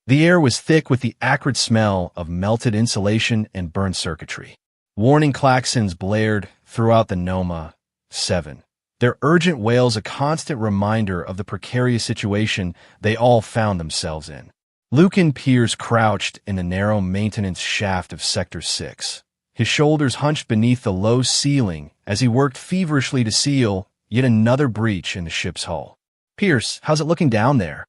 The air was thick with the acrid smell of melted insulation and burned circuitry. Warning klaxons blared throughout the Noma 7. Their urgent wails a constant reminder of the precarious situation they all found themselves in. Lucan Pierce crouched in the narrow maintenance shaft of Sector 6, his shoulders hunched beneath the low ceiling as he worked feverishly to seal yet another breach in the ship's hull. "Pierce, how's it looking down there?"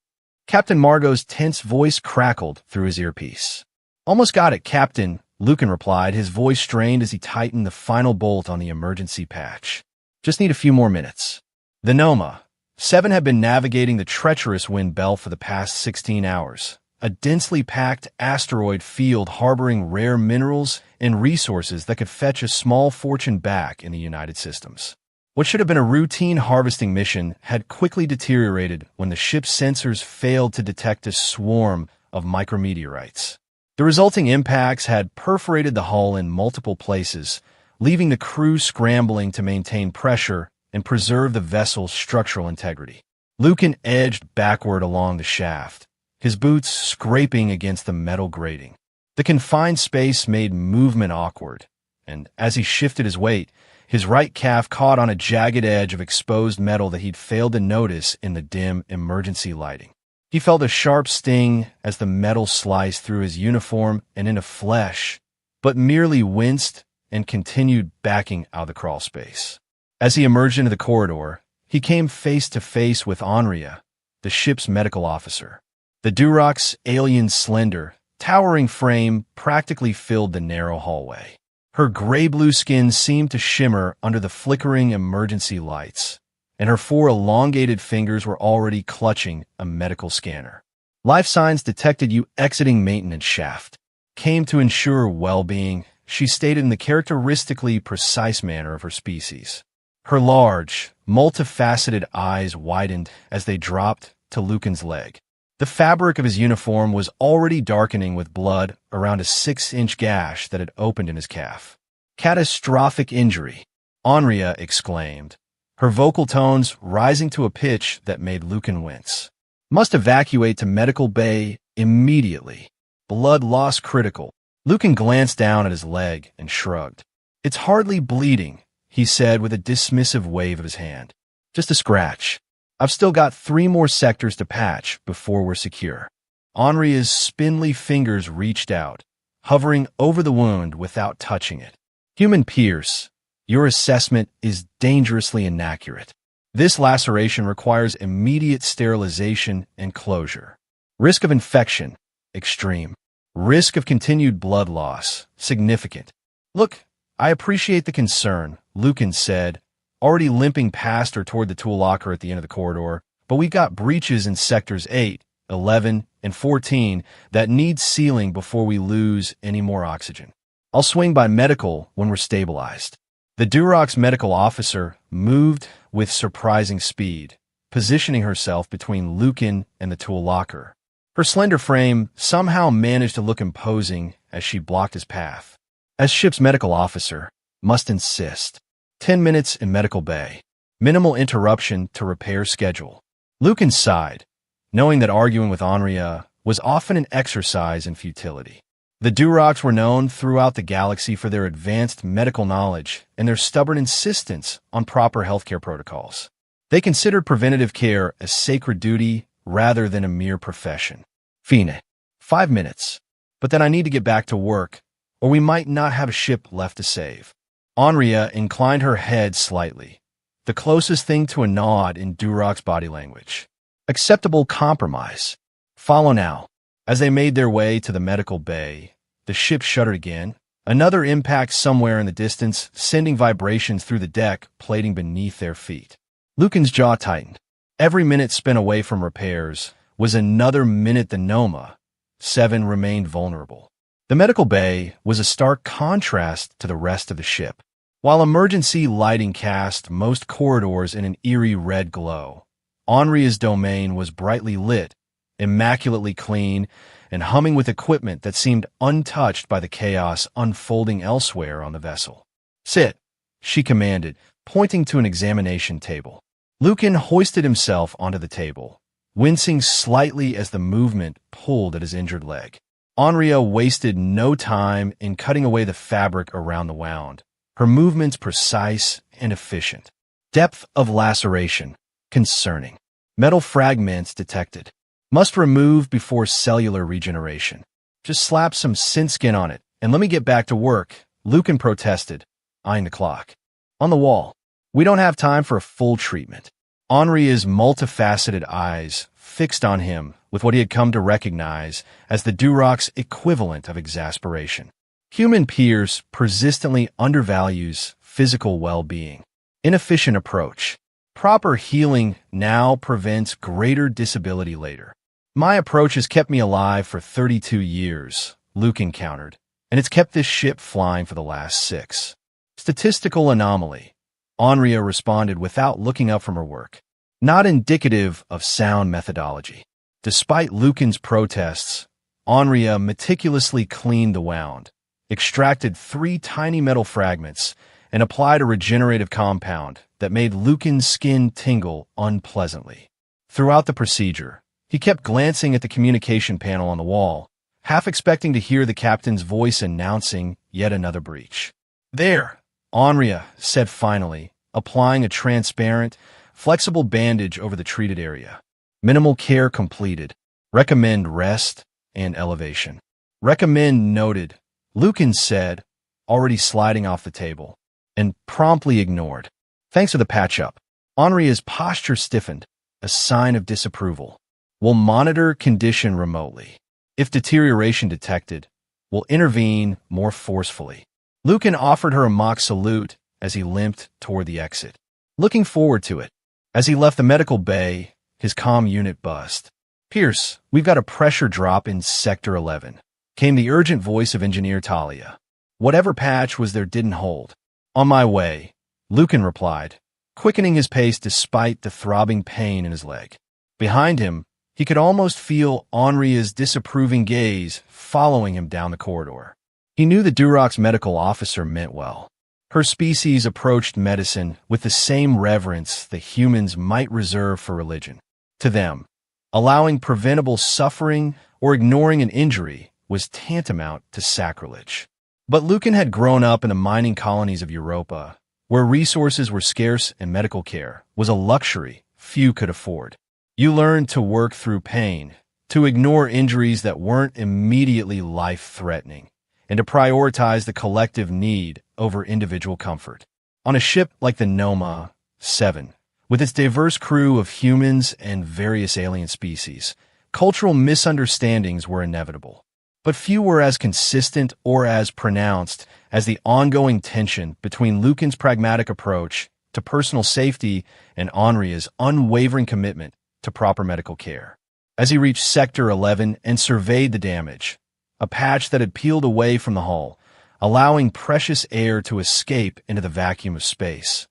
Captain Margot's tense voice crackled through his earpiece. "Almost got it, Captain," Lucan replied, his voice strained as he tightened the final bolt on the emergency patch. "Just need a few more minutes." The Noma 7 had been navigating the treacherous wind belt for the past 16 hours, a densely packed asteroid field harboring rare minerals and resources that could fetch a small fortune back in the United Systems. What should have been a routine harvesting mission had quickly deteriorated when the ship's sensors failed to detect a swarm of micrometeorites. The resulting impacts had perforated the hull in multiple places, leaving the crew scrambling to maintain pressure and preserve the vessel's structural integrity. Lucan edged backward along the shaft, his boots scraping against the metal grating. The confined space made movement awkward, and as he shifted his weight, his right calf caught on a jagged edge of exposed metal that he'd failed to notice in the dim emergency lighting. He felt a sharp sting as the metal sliced through his uniform and into flesh, but merely winced and continued backing out of the crawl space. As he emerged into the corridor, he came face to face with Anria, the ship's medical officer. The Durok's alien slender, towering frame practically filled the narrow hallway. Her gray-blue skin seemed to shimmer under the flickering emergency lights, and her 4 elongated fingers were already clutching a medical scanner. "Life signs detected you exiting maintenance shaft. Came to ensure well-being," she stated in the characteristically precise manner of her species. Her large, multifaceted eyes widened as they dropped to Lucan's leg. The fabric of his uniform was already darkening with blood around a 6-inch gash that had opened in his calf. "Catastrophic injury," Anria exclaimed, her vocal tones rising to a pitch that made Lucan wince. "Must evacuate to medical bay immediately. Blood loss critical." Lucan glanced down at his leg and shrugged. "It's hardly bleeding," he said with a dismissive wave of his hand. "Just a scratch. I've still got 3 more sectors to patch before we're secure." Anria's spindly fingers reached out, hovering over the wound without touching it. "Human Pierce, your assessment is dangerously inaccurate. This laceration requires immediate sterilization and closure. Risk of infection, extreme. Risk of continued blood loss, significant." "Look, I appreciate the concern," Lucan said, already limping past her toward the tool locker at the end of the corridor, "but we've got breaches in sectors 8, 11, and 14 that need sealing before we lose any more oxygen. I'll swing by medical when we're stabilized." The Durok's medical officer moved with surprising speed, positioning herself between Lucan and the tool locker. Her slender frame somehow managed to look imposing as she blocked his path. "As ship's medical officer, must insist. 10 minutes in medical bay. Minimal interruption to repair schedule." Lucan sighed, knowing that arguing with Anria was often an exercise in futility. The Duroks were known throughout the galaxy for their advanced medical knowledge and their stubborn insistence on proper healthcare protocols. They considered preventative care a sacred duty rather than a mere profession. "Fine. 5 minutes. But then I need to get back to work, or we might not have a ship left to save." Anria inclined her head slightly, the closest thing to a nod in Durok's body language. "Acceptable compromise. Follow now." As they made their way to the medical bay, the ship shuddered again, another impact somewhere in the distance sending vibrations through the deck plating beneath their feet. Lucan's jaw tightened. Every minute spent away from repairs was another minute the Noma 7 remained vulnerable. The medical bay was a stark contrast to the rest of the ship. While emergency lighting cast most corridors in an eerie red glow, Anria's domain was brightly lit, immaculately clean, and humming with equipment that seemed untouched by the chaos unfolding elsewhere on the vessel. "Sit," she commanded, pointing to an examination table. Lucan hoisted himself onto the table, wincing slightly as the movement pulled at his injured leg. Onria wasted no time in cutting away the fabric around the wound, her movements precise and efficient. Depth of laceration concerning. Metal fragments detected. Must remove before cellular regeneration. Just slap some synth skin on it, and let me get back to work, Lucan protested, eyeing the clock. On the wall. We don't have time for a full treatment. Onria's multifaceted eyes fixed on him with what he had come to recognize as the Durok's equivalent of exasperation. Human Pierce persistently undervalues physical well-being. Inefficient approach. Proper healing now prevents greater disability later. My approach has kept me alive for 32 years, Lucan countered, and it's kept this ship flying for the last 6. Statistical anomaly. Onria responded without looking up from her work. Not indicative of sound methodology. Despite Lucan's protests, Onria meticulously cleaned the wound, extracted 3 tiny metal fragments, and applied a regenerative compound that made Lucan's skin tingle unpleasantly. Throughout the procedure, he kept glancing at the communication panel on the wall, half expecting to hear the captain's voice announcing yet another breach. There, Onria said finally, applying a transparent, flexible bandage over the treated area. Minimal care completed. Recommend rest and elevation. Recommend noted, Lucan said, already sliding off the table, and promptly ignored. Thanks for the patch-up. Onria's posture stiffened, a sign of disapproval. We'll monitor condition remotely. If deterioration detected, we'll intervene more forcefully. Lucan offered her a mock salute as he limped toward the exit. Looking forward to it. As he left the medical bay, his comm unit buzzed. Pierce, we've got a pressure drop in Sector 11. Came the urgent voice of Engineer Talia. Whatever patch was there didn't hold. On my way, Lucan replied, quickening his pace despite the throbbing pain in his leg. Behind him, he could almost feel Onria's disapproving gaze following him down the corridor. He knew the Durok's medical officer meant well. Her species approached medicine with the same reverence that humans might reserve for religion. To them, allowing preventable suffering or ignoring an injury was tantamount to sacrilege. But Lucan had grown up in the mining colonies of Europa, where resources were scarce and medical care was a luxury few could afford. You learned to work through pain, to ignore injuries that weren't immediately life-threatening, and to prioritize the collective need over individual comfort. On a ship like the Noma 7, with its diverse crew of humans and various alien species, cultural misunderstandings were inevitable. But few were as consistent or as pronounced as the ongoing tension between Lucan's pragmatic approach to personal safety and Onria's unwavering commitment to proper medical care. As he reached Sector 11 and surveyed the damage, a patch that had peeled away from the hull, allowing precious air to escape into the vacuum of space,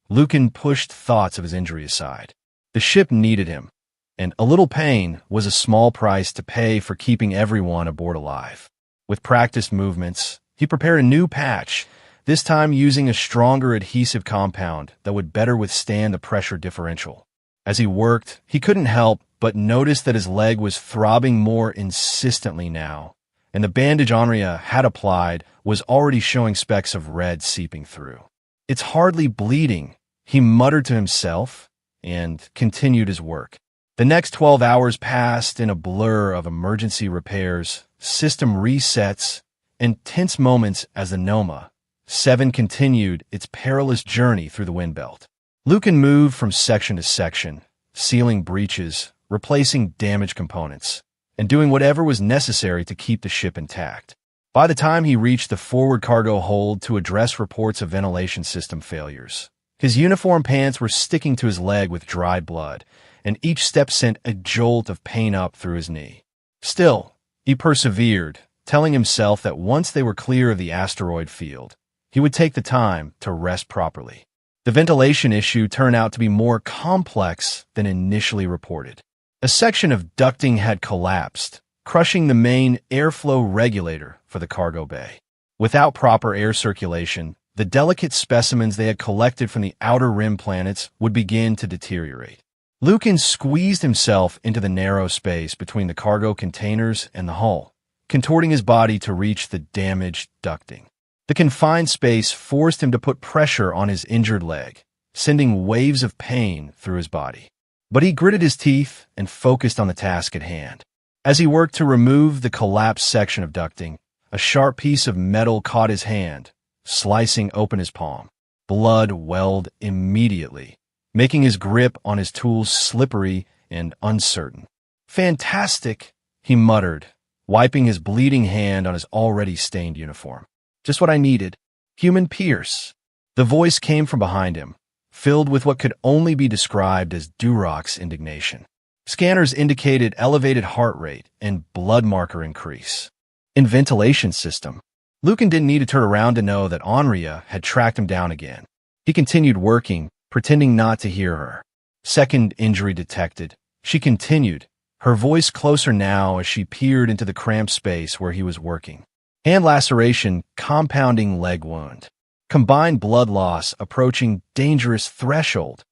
Lucan pushed thoughts of his injury aside. The ship needed him, and a little pain was a small price to pay for keeping everyone aboard alive. With practiced movements, he prepared a new patch, this time using a stronger adhesive compound that would better withstand the pressure differential. As he worked, he couldn't help but notice that his leg was throbbing more insistently now, and the bandage Onria had applied was already showing specks of red seeping through. It's hardly bleeding, he muttered to himself, and continued his work. The next 12 hours passed in a blur of emergency repairs, system resets, and tense moments as the Noma 7 continued its perilous journey through the wind belt. Lucan moved from section to section, sealing breaches, replacing damaged components, and doing whatever was necessary to keep the ship intact. By the time he reached the forward cargo hold to address reports of ventilation system failures, his uniform pants were sticking to his leg with dried blood, and each step sent a jolt of pain up through his knee. Still, he persevered, telling himself that once they were clear of the asteroid field, he would take the time to rest properly. The ventilation issue turned out to be more complex than initially reported. A section of ducting had collapsed, crushing the main airflow regulator for the cargo bay. Without proper air circulation, the delicate specimens they had collected from the outer rim planets would begin to deteriorate. Lucan squeezed himself into the narrow space between the cargo containers and the hull, contorting his body to reach the damaged ducting. The confined space forced him to put pressure on his injured leg, sending waves of pain through his body. But he gritted his teeth and focused on the task at hand. As he worked to remove the collapsed section of ducting, a sharp piece of metal caught his hand, slicing open his palm. Blood welled immediately, making his grip on his tools slippery and uncertain. "Fantastic," he muttered, wiping his bleeding hand on his already stained uniform. "Just what I needed. Human Pierce." The voice came from behind him, filled with what could only be described as Durok's indignation. Scanners indicated elevated heart rate and blood marker increase. In ventilation system, Lucan didn't need to turn around to know that Onria had tracked him down again. He continued working, pretending not to hear her. Second injury detected. She continued, her voice closer now as she peered into the cramped space where he was working. Hand laceration, compounding leg wound. Combined blood loss approaching dangerous threshold.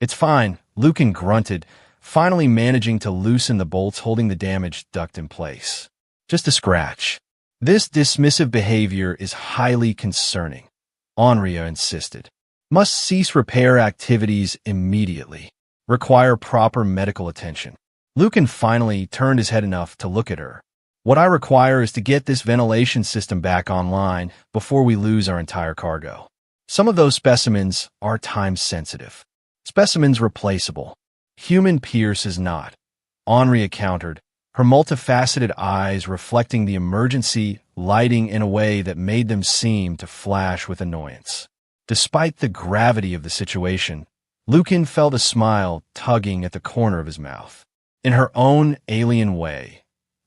"It's fine," Lucan grunted, finally managing to loosen the bolts holding the damaged duct in place. "Just a scratch." "This dismissive behavior is highly concerning," Onria insisted. "Must cease repair activities immediately. Require proper medical attention." Lucan finally turned his head enough to look at her. "What I require is to get this ventilation system back online before we lose our entire cargo. Some of those specimens are time-sensitive. Specimens replaceable. Human Pierce is not," Onria countered, her multifaceted eyes reflecting the emergency lighting in a way that made them seem to flash with annoyance. Despite the gravity of the situation, Lucan felt a smile tugging at the corner of his mouth. In her own alien way,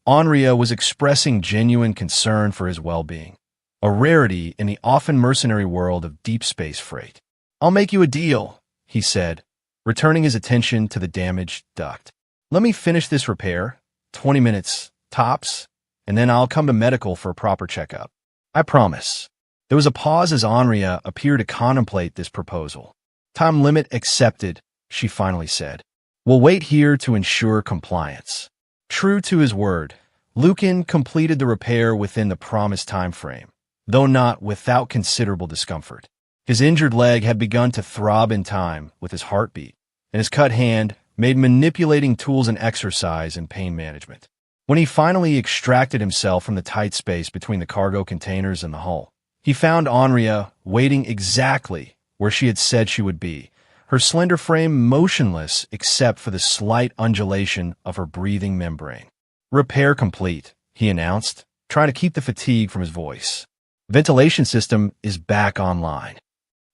Onria was expressing genuine concern for his well-being, a rarity in the often mercenary world of deep space freight. "I'll make you a deal," he said, returning his attention to the damaged duct. "Let me finish this repair, 20 minutes, tops, and then I'll come to medical for a proper checkup. I promise." There was a pause as Onria appeared to contemplate this proposal. "Time limit accepted," she finally said. "We'll wait here to ensure compliance." True to his word, Lucan completed the repair within the promised time frame, though not without considerable discomfort. His injured leg had begun to throb in time with his heartbeat, and his cut hand made manipulating tools an exercise in pain management. When he finally extracted himself from the tight space between the cargo containers and the hull, he found Onria waiting exactly where she had said she would be, her slender frame motionless except for the slight undulation of her breathing membrane. "Repair complete," he announced, trying to keep the fatigue from his voice. "Ventilation system is back online."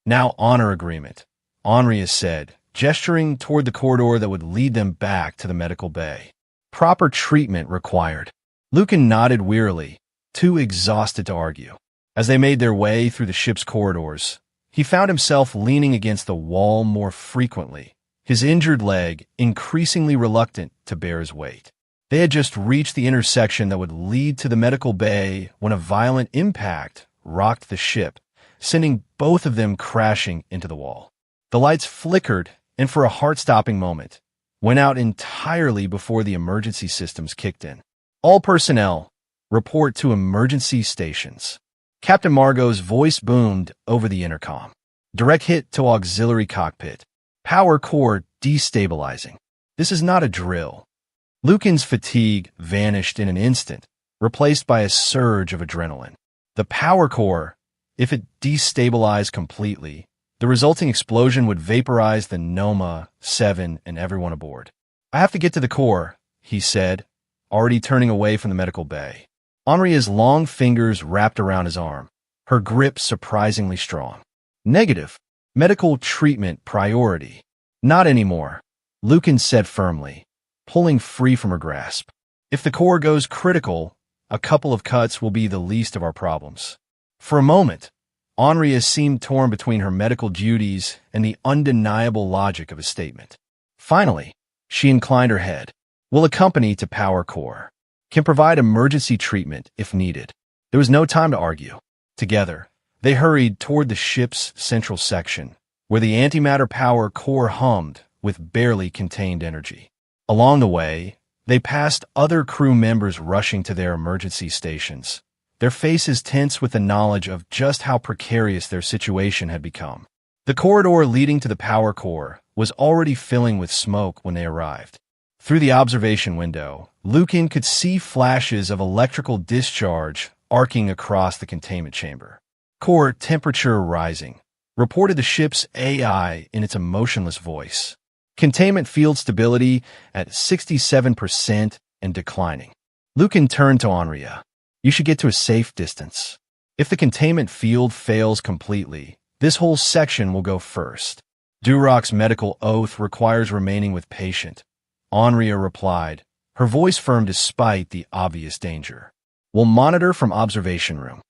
"Now honor agreement," Onria said, gesturing toward the corridor that would lead them back to the medical bay. "Proper treatment required." Lucan nodded wearily, too exhausted to argue. As they made their way through the ship's corridors, he found himself leaning against the wall more frequently, his injured leg increasingly reluctant to bear his weight. They had just reached the intersection that would lead to the medical bay when a violent impact rocked the ship, sending both of them crashing into the wall. The lights flickered, and for a heart-stopping moment, went out entirely before the emergency systems kicked in. "All personnel, report to emergency stations." Captain Margot's voice boomed over the intercom. "Direct hit to auxiliary cockpit. Power core destabilizing. This is not a drill." Lucan's fatigue vanished in an instant, replaced by a surge of adrenaline. The power core, if it destabilized completely, the resulting explosion would vaporize the Noma 7 and everyone aboard. "I have to get to the core," he said, already turning away from the medical bay. Onria's long fingers wrapped around his arm, her grip surprisingly strong. "Negative. Medical treatment priority." "Not anymore," Lucan said firmly, pulling free from her grasp. "If the core goes critical, a couple of cuts will be the least of our problems." For a moment, Onria seemed torn between her medical duties and the undeniable logic of his statement. Finally, she inclined her head. "Will accompany to power core. Can provide emergency treatment if needed." There was no time to argue. Together, they hurried toward the ship's central section, where the antimatter power core hummed with barely contained energy. Along the way, they passed other crew members rushing to their emergency stations, their faces tense with the knowledge of just how precarious their situation had become. The corridor leading to the power core was already filling with smoke when they arrived. Through the observation window, Lucan could see flashes of electrical discharge arcing across the containment chamber. Core temperature rising, reported the ship's AI in its emotionless voice. Containment field stability at 67% and declining. Lucan turned to Henria. You should get to a safe distance. If the containment field fails completely, this whole section will go first. Durok's medical oath requires remaining with patient. Henria replied, her voice firm despite the obvious danger. We'll monitor from observation room.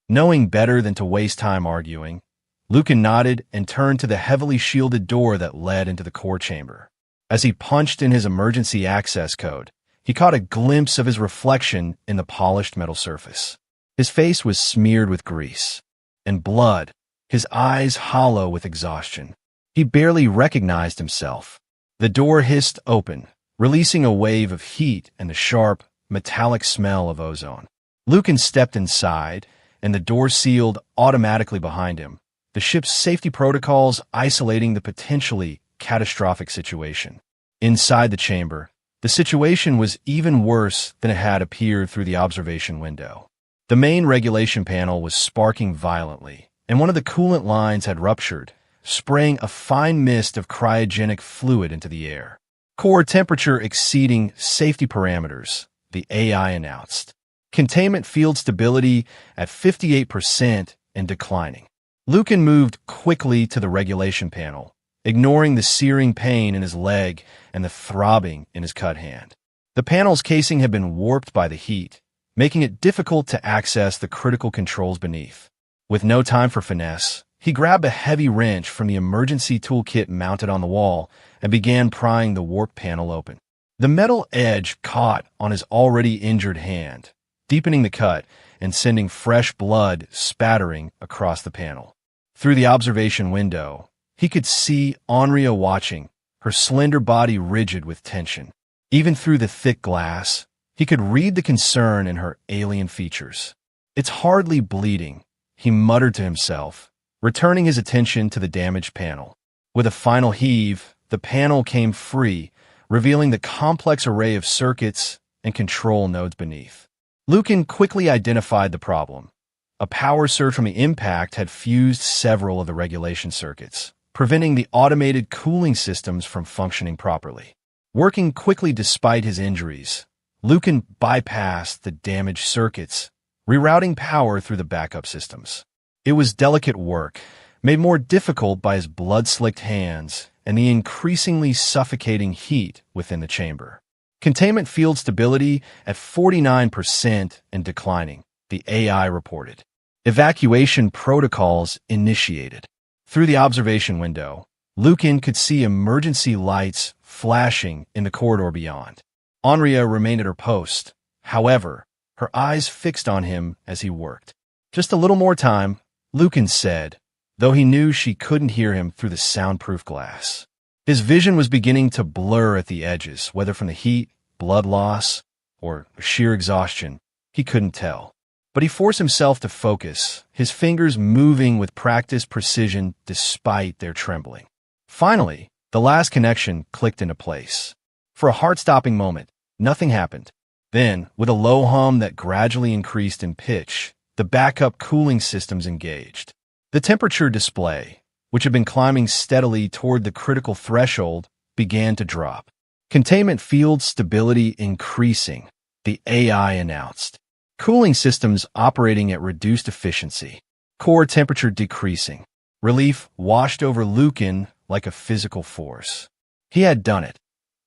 Knowing better than to waste time arguing, Lucan nodded and turned to the heavily shielded door that led into the core chamber. As he punched in his emergency access code, he caught a glimpse of his reflection in the polished metal surface. His face was smeared with grease and blood, his eyes hollow with exhaustion. He barely recognized himself. The door hissed open, releasing a wave of heat and the sharp, metallic smell of ozone. Lucan stepped inside, and the door sealed automatically behind him, the ship's safety protocols isolating the potentially catastrophic situation. Inside the chamber, the situation was even worse than it had appeared through the observation window. The main regulation panel was sparking violently, and one of the coolant lines had ruptured, spraying a fine mist of cryogenic fluid into the air. Core temperature exceeding safety parameters, the AI announced. Containment field stability at 58% and declining. Lucan moved quickly to the regulation panel, ignoring the searing pain in his leg and the throbbing in his cut hand. The panel's casing had been warped by the heat, making it difficult to access the critical controls beneath. With no time for finesse, he grabbed a heavy wrench from the emergency toolkit mounted on the wall and began prying the warped panel open. The metal edge caught on his already injured hand, deepening the cut and sending fresh blood spattering across the panel. Through the observation window, he could see Henria watching, her slender body rigid with tension. Even through the thick glass, he could read the concern in her alien features. It's hardly bleeding, he muttered to himself, returning his attention to the damaged panel. With a final heave, the panel came free, revealing the complex array of circuits and control nodes beneath. Lucan quickly identified the problem. A power surge from the impact had fused several of the regulation circuits, preventing the automated cooling systems from functioning properly. Working quickly despite his injuries, Lucan bypassed the damaged circuits, rerouting power through the backup systems. It was delicate work, made more difficult by his blood-slicked hands and the increasingly suffocating heat within the chamber. Containment field stability at 49% and declining, the AI reported. Evacuation protocols initiated. Through the observation window, Lucan could see emergency lights flashing in the corridor beyond. Henria remained at her post, however, her eyes fixed on him as he worked. Just a little more time, Lucan said, though he knew she couldn't hear him through the soundproof glass. His vision was beginning to blur at the edges, whether from the heat, blood loss, or sheer exhaustion. He couldn't tell. But he forced himself to focus, his fingers moving with practiced precision despite their trembling. Finally, the last connection clicked into place. For a heart-stopping moment, nothing happened. Then, with a low hum that gradually increased in pitch, the backup cooling systems engaged. The temperature display, which had been climbing steadily toward the critical threshold, began to drop. Containment field stability increasing, the AI announced. Cooling systems operating at reduced efficiency. Core temperature decreasing. Relief washed over Lucan like a physical force. He had done it.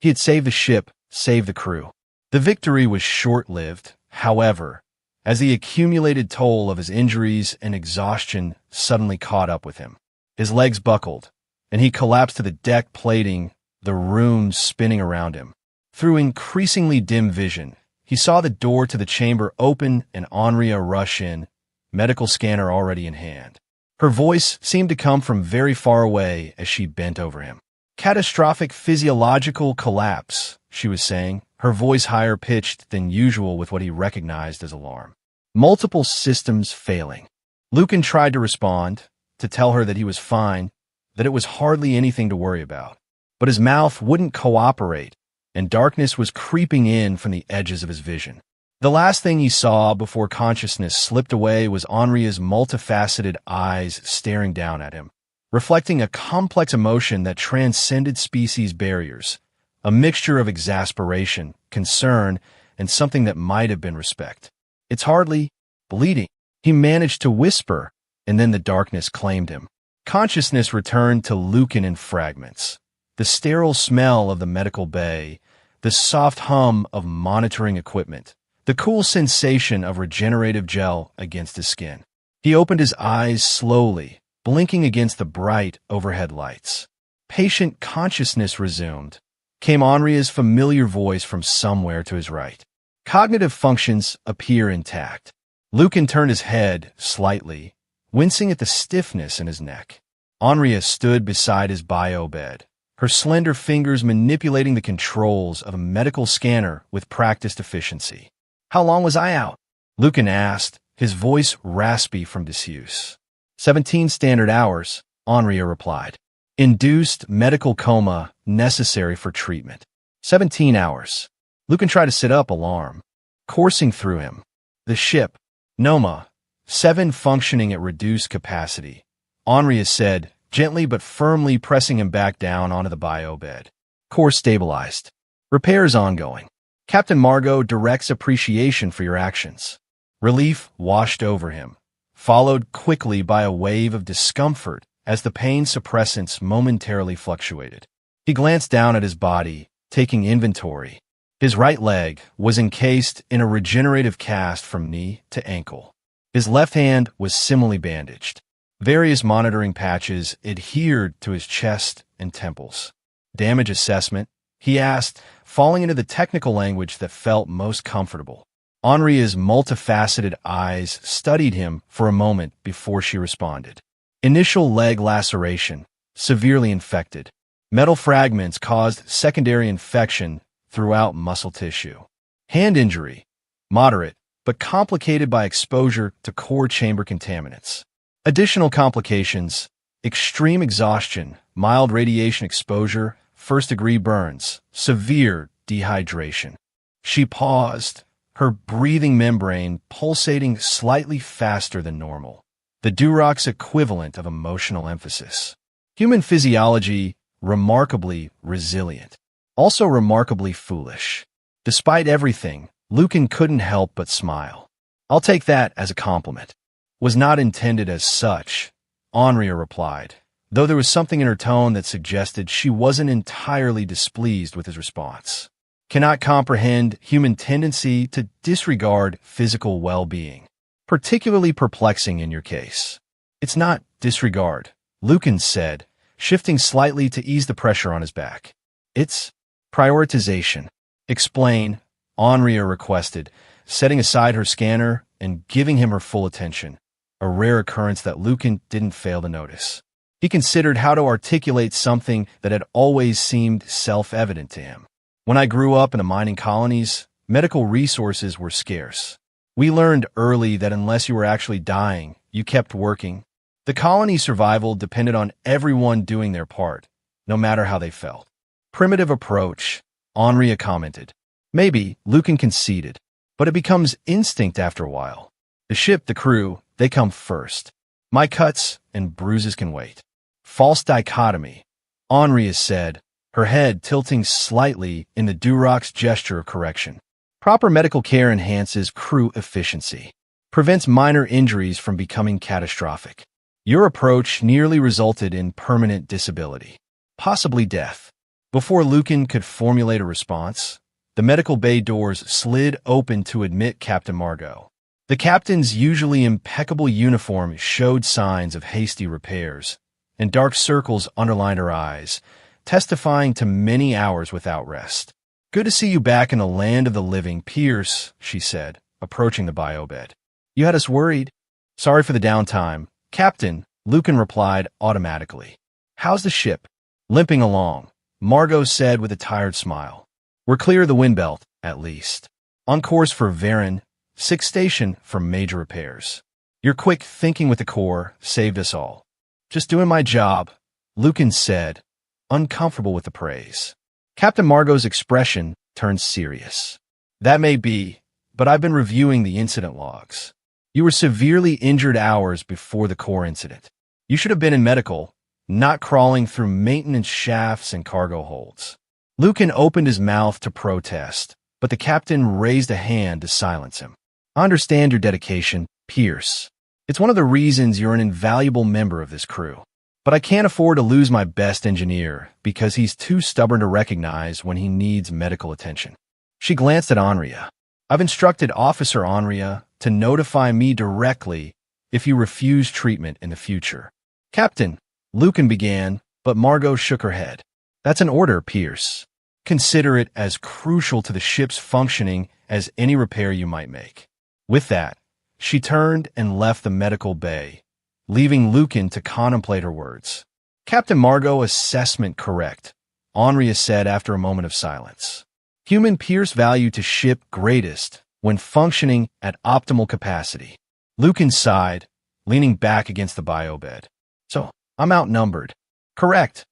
He had saved the ship, saved the crew. The victory was short-lived, however, as the accumulated toll of his injuries and exhaustion suddenly caught up with him. His legs buckled, and he collapsed to the deck plating, the room spinning around him. Through increasingly dim vision, he saw the door to the chamber open and Henria rush in, medical scanner already in hand. Her voice seemed to come from very far away as she bent over him. Catastrophic physiological collapse, she was saying, her voice higher pitched than usual with what he recognized as alarm. Multiple systems failing. Lucan tried to respond, to tell her that he was fine, that it was hardly anything to worry about. But his mouth wouldn't cooperate, and darkness was creeping in from the edges of his vision. The last thing he saw before consciousness slipped away was Henri's multifaceted eyes staring down at him, reflecting a complex emotion that transcended species barriers, a mixture of exasperation, concern, and something that might have been respect. "It's hardly bleeding," he managed to whisper, and then the darkness claimed him. Consciousness returned to Lucan in fragments. The sterile smell of the medical bay, the soft hum of monitoring equipment, the cool sensation of regenerative gel against his skin. He opened his eyes slowly, blinking against the bright overhead lights. Patient consciousness resumed. Came Henri's familiar voice from somewhere to his right. Cognitive functions appear intact. Lucan turned his head slightly, wincing at the stiffness in his neck. Henri stood beside his bio bed, her slender fingers manipulating the controls of a medical scanner with practiced efficiency. "How long was I out?" Lucan asked, his voice raspy from disuse. 17 standard hours, Henri replied. Induced medical coma necessary for treatment. 17 hours. Lucan tried to sit up, alarm coursing through him. The ship, Noma, 7 functioning at reduced capacity. Henri said, gently but firmly pressing him back down onto the bio bed. Core stabilized. Repairs ongoing. Captain Margot directs appreciation for your actions. Relief washed over him, followed quickly by a wave of discomfort as the pain suppressants momentarily fluctuated. He glanced down at his body, taking inventory. His right leg was encased in a regenerative cast from knee to ankle. His left hand was similarly bandaged. Various monitoring patches adhered to his chest and temples. Damage assessment, he asked, falling into the technical language that felt most comfortable. Henri's multifaceted eyes studied him for a moment before she responded. Initial leg laceration, severely infected. Metal fragments caused secondary infection throughout muscle tissue. Hand injury, moderate, but complicated by exposure to core chamber contaminants. Additional complications, extreme exhaustion, mild radiation exposure, first-degree burns, severe dehydration. She paused, her breathing membrane pulsating slightly faster than normal. The Duroc's equivalent of emotional emphasis. Human physiology, remarkably resilient. Also remarkably foolish. Despite everything, Lucan couldn't help but smile. I'll take that as a compliment. Was not intended as such, Henri replied, though there was something in her tone that suggested she wasn't entirely displeased with his response. Cannot comprehend human tendency to disregard physical well-being. Particularly perplexing in your case. It's not disregard, Lucan said, shifting slightly to ease the pressure on his back. It's prioritization. Explain, Henri requested, setting aside her scanner and giving him her full attention, a rare occurrence that Lucan didn't fail to notice. He considered how to articulate something that had always seemed self-evident to him. When I grew up in the mining colonies, medical resources were scarce. We learned early that unless you were actually dying, you kept working. The colony's survival depended on everyone doing their part, no matter how they felt. Primitive approach, Henri commented. Maybe, Lucan conceded, but it becomes instinct after a while. The ship, the crew, they come first. My cuts and bruises can wait. False dichotomy, Henri said, her head tilting slightly in the Duroc's gesture of correction. Proper medical care enhances crew efficiency, prevents minor injuries from becoming catastrophic. Your approach nearly resulted in permanent disability, possibly death. Before Lucan could formulate a response, the medical bay doors slid open to admit Captain Margot. The captain's usually impeccable uniform showed signs of hasty repairs, and dark circles underlined her eyes, testifying to many hours without rest. Good to see you back in the land of the living, Pierce, she said, approaching the bio bed. You had us worried. Sorry for the downtime. Captain, Lucan replied automatically. How's the ship? Limping along, Margot said with a tired smile. We're clear of the wind belt, at least. On course for Varan, 6th station for major repairs. Your quick thinking with the Corps saved us all. Just doing my job, Lucan said, uncomfortable with the praise. Captain Margot's expression turned serious. That may be, but I've been reviewing the incident logs. You were severely injured hours before the Corps incident. You should have been in medical, not crawling through maintenance shafts and cargo holds. Lucan opened his mouth to protest, but the captain raised a hand to silence him. I understand your dedication, Pierce. It's one of the reasons you're an invaluable member of this crew. But I can't afford to lose my best engineer because he's too stubborn to recognize when he needs medical attention. She glanced at Anria. I've instructed Officer Anria to notify me directly if you refuse treatment in the future. Captain, Lucan began, but Margot shook her head. That's an order, Pierce. Consider it as crucial to the ship's functioning as any repair you might make. With that, she turned and left the medical bay, leaving Lucan to contemplate her words. Captain Margot, assessment correct, Anria said after a moment of silence. Human Pierce value to ship greatest when functioning at optimal capacity. Lucan sighed, leaning back against the biobed. So, I'm outnumbered. Correct,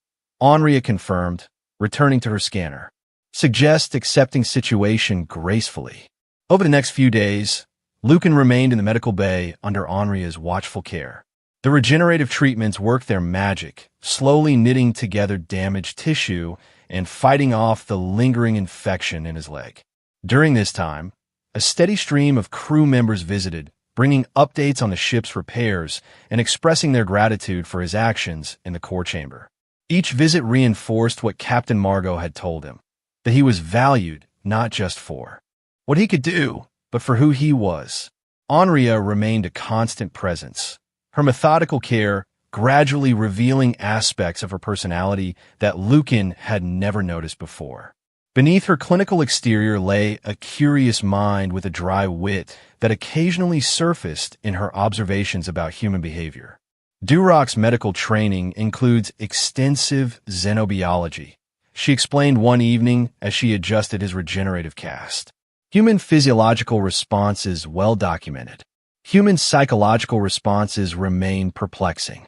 Anria confirmed, returning to her scanner. Suggest accepting situation gracefully. Over the next few days, Lucan remained in the medical bay under Anria's watchful care. The regenerative treatments worked their magic, slowly knitting together damaged tissue and fighting off the lingering infection in his leg. During this time, a steady stream of crew members visited, bringing updates on the ship's repairs and expressing their gratitude for his actions in the core chamber. Each visit reinforced what Captain Margot had told him, that he was valued not just for what he could do, but for who he was. Anria remained a constant presence, her methodical care gradually revealing aspects of her personality that Lucan had never noticed before. Beneath her clinical exterior lay a curious mind with a dry wit that occasionally surfaced in her observations about human behavior. Durock's medical training includes extensive xenobiology, she explained one evening as she adjusted his regenerative cast. Human physiological responses well documented. Human psychological responses remain perplexing.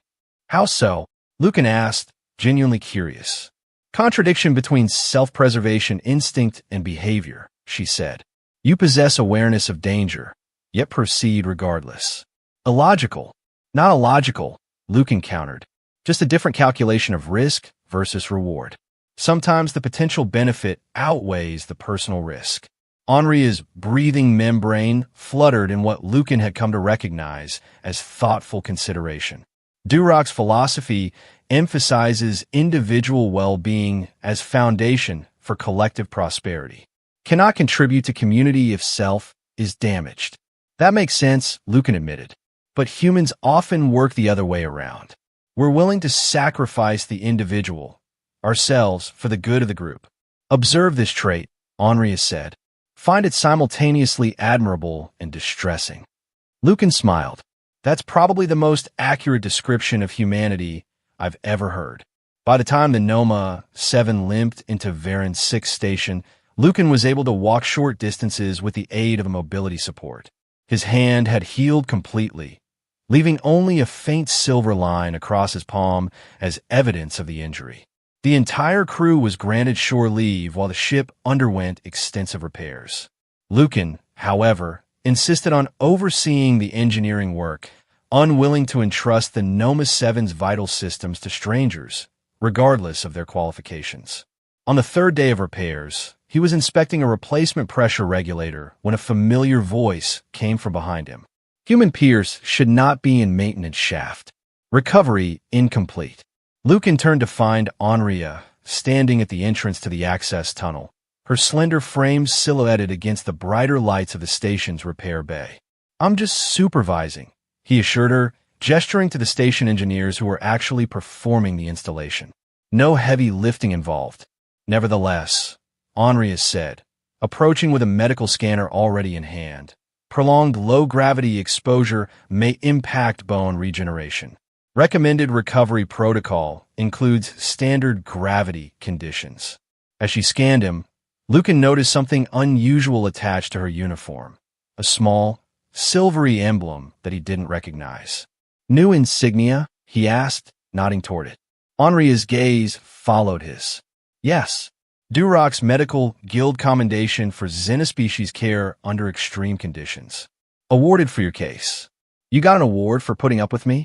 How so? Lucan asked, genuinely curious. Contradiction between self-preservation instinct and behavior, she said. You possess awareness of danger, yet proceed regardless. Illogical. Not illogical, Lucan countered. Just a different calculation of risk versus reward. Sometimes the potential benefit outweighs the personal risk. Anria's breathing membrane fluttered in what Lucan had come to recognize as thoughtful consideration. Durock's philosophy emphasizes individual well-being as foundation for collective prosperity. Cannot contribute to community if self is damaged. That makes sense, Lucan admitted. But humans often work the other way around. We're willing to sacrifice the individual, ourselves, for the good of the group. Observe this trait, Anria said. Find it simultaneously admirable and distressing. Lucan smiled. That's probably the most accurate description of humanity I've ever heard. By the time the Noma 7 limped into Varan's 6th station, Lucan was able to walk short distances with the aid of a mobility support. His hand had healed completely, leaving only a faint silver line across his palm as evidence of the injury. The entire crew was granted shore leave while the ship underwent extensive repairs. Lucan, however, insisted on overseeing the engineering work, unwilling to entrust the Noma 7's vital systems to strangers, regardless of their qualifications. On the 3rd day of repairs, he was inspecting a replacement pressure regulator when a familiar voice came from behind him. Human Pierce should not be in maintenance shaft. Recovery incomplete. Lucan turned to find Anria standing at the entrance to the access tunnel, her slender frame silhouetted against the brighter lights of the station's repair bay. I'm just supervising, he assured her, gesturing to the station engineers who were actually performing the installation. No heavy lifting involved. Nevertheless, Anria said, approaching with a medical scanner already in hand, prolonged low-gravity exposure may impact bone regeneration. Recommended recovery protocol includes standard gravity conditions. As she scanned him, Lucan noticed something unusual attached to her uniform, a small, silvery emblem that he didn't recognize. New insignia? He asked, nodding toward it. Henri's gaze followed his. Yes, Durock's Medical Guild Commendation for Xenospecies Care under Extreme Conditions. Awarded for your case. You got an award for putting up with me?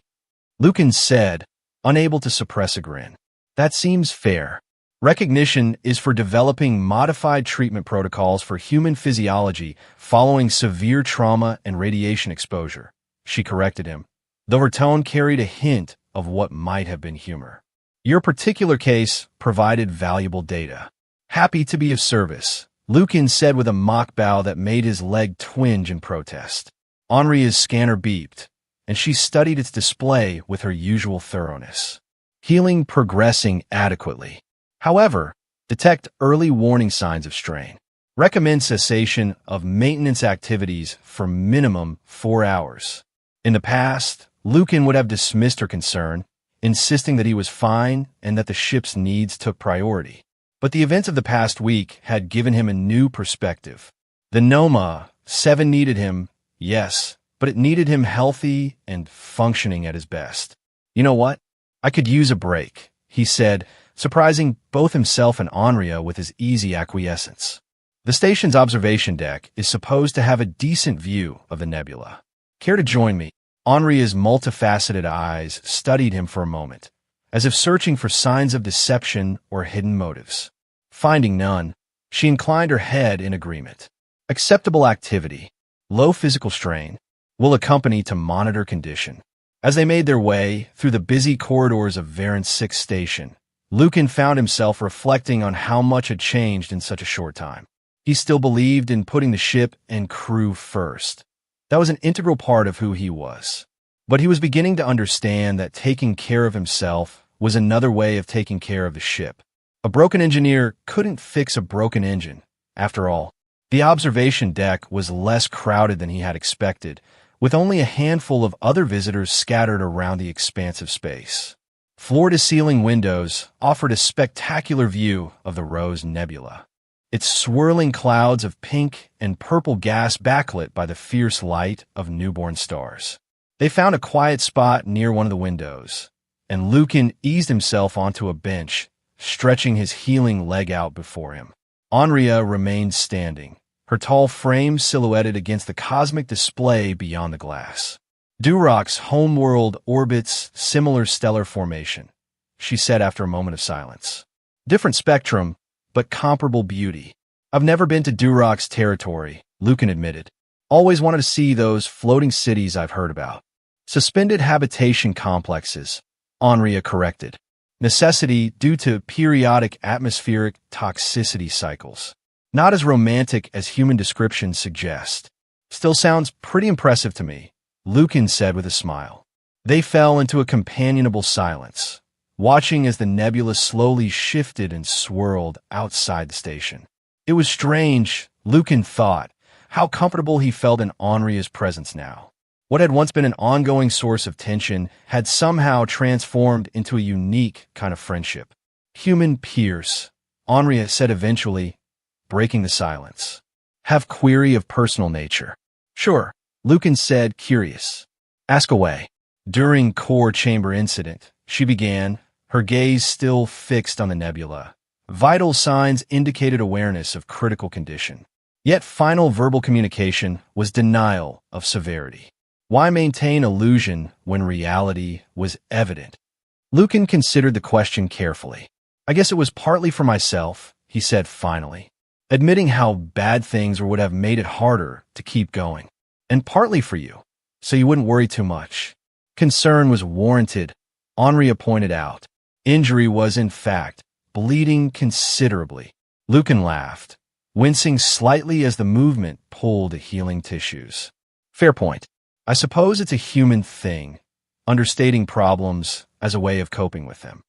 Lucan said, unable to suppress a grin. That seems fair. Recognition is for developing modified treatment protocols for human physiology following severe trauma and radiation exposure. She corrected him, though her tone carried a hint of what might have been humor. Your particular case provided valuable data. Happy to be of service, Lucan said with a mock bow that made his leg twinge in protest. Henri's scanner beeped, and she studied its display with her usual thoroughness. Healing progressing adequately. However, detect early warning signs of strain. Recommend cessation of maintenance activities for minimum 4 hours. In the past, Lucan would have dismissed her concern, insisting that he was fine and that the ship's needs took priority. But the events of the past week had given him a new perspective. The Noma 7 needed him, yes, but it needed him healthy and functioning at his best. You know what? I could use a break, he said, surprising both himself and Henri with his easy acquiescence. The station's observation deck is supposed to have a decent view of the nebula. Care to join me? Henri's multifaceted eyes studied him for a moment, as if searching for signs of deception or hidden motives. Finding none, she inclined her head in agreement. Acceptable activity, low physical strain, will accompany to monitor condition. As they made their way through the busy corridors of Varen's 6th station, Lucan found himself reflecting on how much had changed in such a short time. He still believed in putting the ship and crew first. That was an integral part of who he was. But he was beginning to understand that taking care of himself was another way of taking care of the ship. A broken engineer couldn't fix a broken engine. After all, the observation deck was less crowded than he had expected, with only a handful of other visitors scattered around the expansive space. Floor-to-ceiling windows offered a spectacular view of the Rose Nebula, its swirling clouds of pink and purple gas backlit by the fierce light of newborn stars. They found a quiet spot near one of the windows, and Lucan eased himself onto a bench, stretching his healing leg out before him. Henri remained standing, her tall frame silhouetted against the cosmic display beyond the glass. Durock's homeworld orbits similar stellar formation, she said after a moment of silence. Different spectrum, but comparable beauty. I've never been to Durock's territory, Lucan admitted. Always wanted to see those floating cities I've heard about. Suspended habitation complexes, Henri corrected. Necessity due to periodic atmospheric toxicity cycles. Not as romantic as human descriptions suggest. Still sounds pretty impressive to me, Lucan said with a smile. They fell into a companionable silence, watching as the nebula slowly shifted and swirled outside the station. It was strange, Lucan thought, how comfortable he felt in Henri's presence now. What had once been an ongoing source of tension had somehow transformed into a unique kind of friendship. Human peers, Henri said eventually, breaking the silence. Have query of personal nature. Sure, Lucan said, curious. Ask away. During core chamber incident, she began, her gaze still fixed on the nebula. Vital signs indicated awareness of critical condition. Yet final verbal communication was denial of severity. Why maintain illusion when reality was evident? Lucan considered the question carefully. I guess it was partly for myself, he said finally, admitting how bad things would have made it harder to keep going. And partly for you, so you wouldn't worry too much. Concern was warranted, Henri pointed out. Injury was, in fact, bleeding considerably. Lucan laughed, wincing slightly as the movement pulled at healing tissues. Fair point. I suppose it's a human thing, understating problems as a way of coping with them.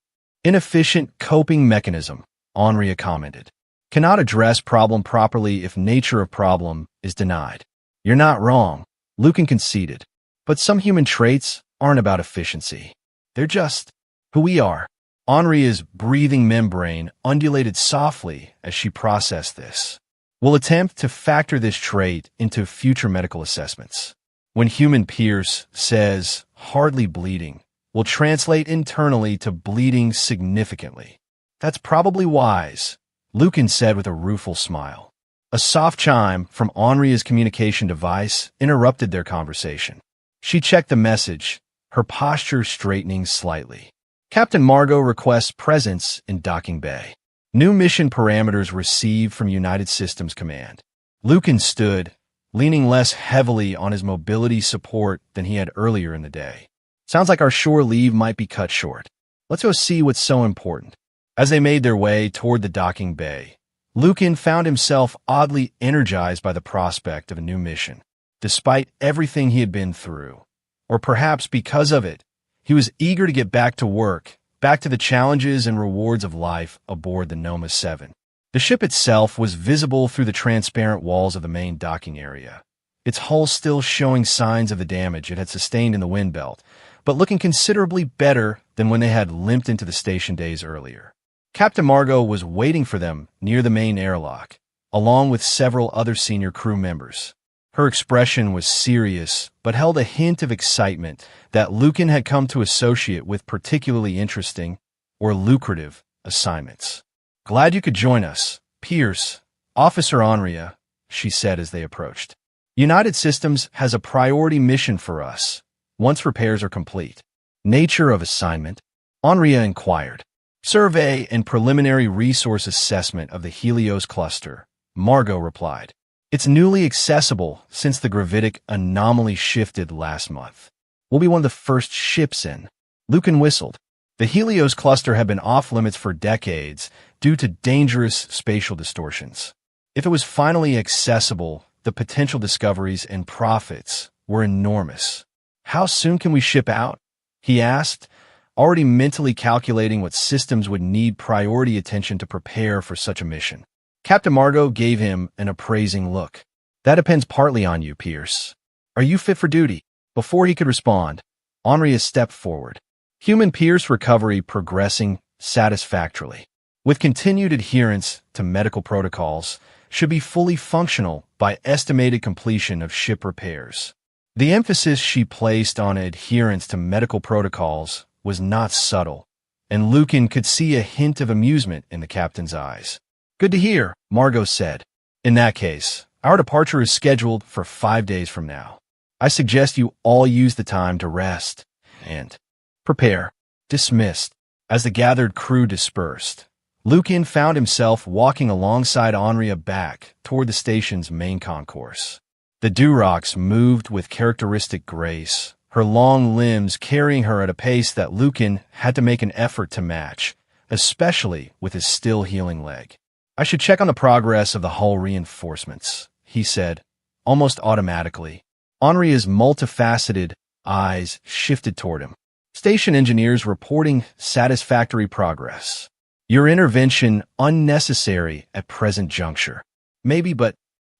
Inefficient coping mechanism, Henri commented. Cannot address problem properly if nature of problem is denied. You're not wrong, Lucan conceded. But some human traits aren't about efficiency. They're just who we are. Henria's breathing membrane undulated softly as she processed this. We'll attempt to factor this trait into future medical assessments. When human Pierce says, hardly bleeding, we'll translate internally to bleeding significantly. That's probably wise, Lucan said with a rueful smile. A soft chime from Henria's communication device interrupted their conversation. She checked the message, her posture straightening slightly. Captain Margot requests presence in docking bay. New mission parameters received from United Systems Command. Lucan stood, leaning less heavily on his mobility support than he had earlier in the day. Sounds like our shore leave might be cut short. Let's go see what's so important. As they made their way toward the docking bay, Lucan found himself oddly energized by the prospect of a new mission. Despite everything he had been through, or perhaps because of it, he was eager to get back to work, back to the challenges and rewards of life aboard the Noma 7. The ship itself was visible through the transparent walls of the main docking area, its hull still showing signs of the damage it had sustained in the wind belt, but looking considerably better than when they had limped into the station days earlier. Captain Margot was waiting for them near the main airlock, along with several other senior crew members. Her expression was serious, but held a hint of excitement that Lucan had come to associate with particularly interesting or lucrative assignments. Glad you could join us, Pierce, Officer Henria, she said as they approached. United Systems has a priority mission for us, once repairs are complete. Nature of assignment? Henria inquired. Survey and preliminary resource assessment of the Helios cluster, Margot replied. It's newly accessible since the gravitic anomaly shifted last month. We'll be one of the first ships in. Lucan whistled. The Helios cluster had been off-limits for decades due to dangerous spatial distortions. If it was finally accessible, the potential discoveries and profits were enormous. How soon can we ship out? He asked, already mentally calculating what systems would need priority attention to prepare for such a mission. Captain Margot gave him an appraising look. That depends partly on you, Pierce. Are you fit for duty? Before he could respond, Henria stepped forward. Human Pierce recovery progressing satisfactorily. With continued adherence to medical protocols, should be fully functional by estimated completion of ship repairs. The emphasis she placed on adherence to medical protocols was not subtle, and Lucan could see a hint of amusement in the captain's eyes. Good to hear, Margot said. In that case, our departure is scheduled for 5 days from now. I suggest you all use the time to rest and prepare. Dismissed. As the gathered crew dispersed, Lucan found himself walking alongside Henria back toward the station's main concourse. The Durox moved with characteristic grace, her long limbs carrying her at a pace that Lucan had to make an effort to match, especially with his still healing leg. I should check on the progress of the hull reinforcements, he said, almost automatically. Henria's multifaceted eyes shifted toward him. Station engineers reporting satisfactory progress. Your intervention unnecessary at present juncture. Maybe, but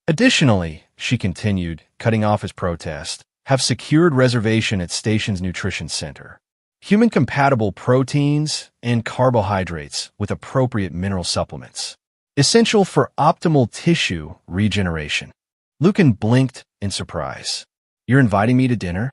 additionally, she continued, cutting off his protest, have secured reservation at station's nutrition center. Human-compatible proteins and carbohydrates with appropriate mineral supplements. Essential for optimal tissue regeneration. Lucan blinked in surprise. You're inviting me to dinner?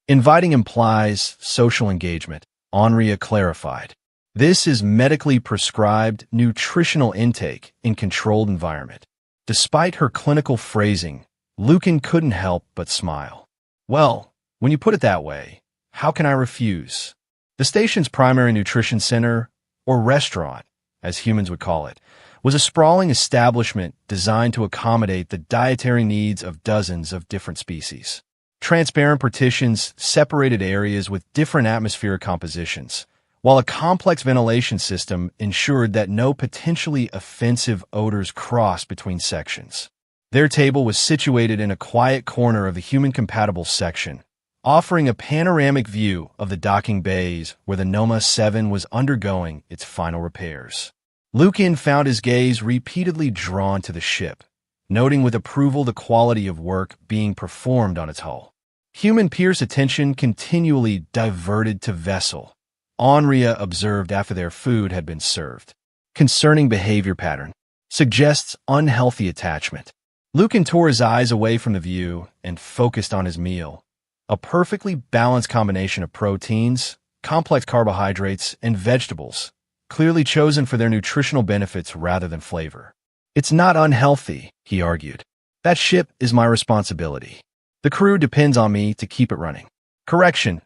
Inviting implies social engagement, Henria clarified. This is medically prescribed nutritional intake in controlled environment. Despite her clinical phrasing, Lucan couldn't help but smile. Well, when you put it that way, how can I refuse? The station's primary nutrition center, or restaurant, as humans would call it, was a sprawling establishment designed to accommodate the dietary needs of dozens of different species. Transparent partitions separated areas with different atmospheric compositions, while a complex ventilation system ensured that no potentially offensive odors crossed between sections. Their table was situated in a quiet corner of the human-compatible section, offering a panoramic view of the docking bays where the Noma 7 was undergoing its final repairs. Lucan found his gaze repeatedly drawn to the ship, noting with approval the quality of work being performed on its hull. Human Pierce's attention continually diverted to vessel, Onria observed after their food had been served. Concerning behavior pattern. Suggests unhealthy attachment. Lucan tore his eyes away from the view and focused on his meal. A perfectly balanced combination of proteins, complex carbohydrates, and vegetables, clearly chosen for their nutritional benefits rather than flavor. It's not unhealthy, he argued. That ship is my responsibility. The crew depends on me to keep it running. Correction,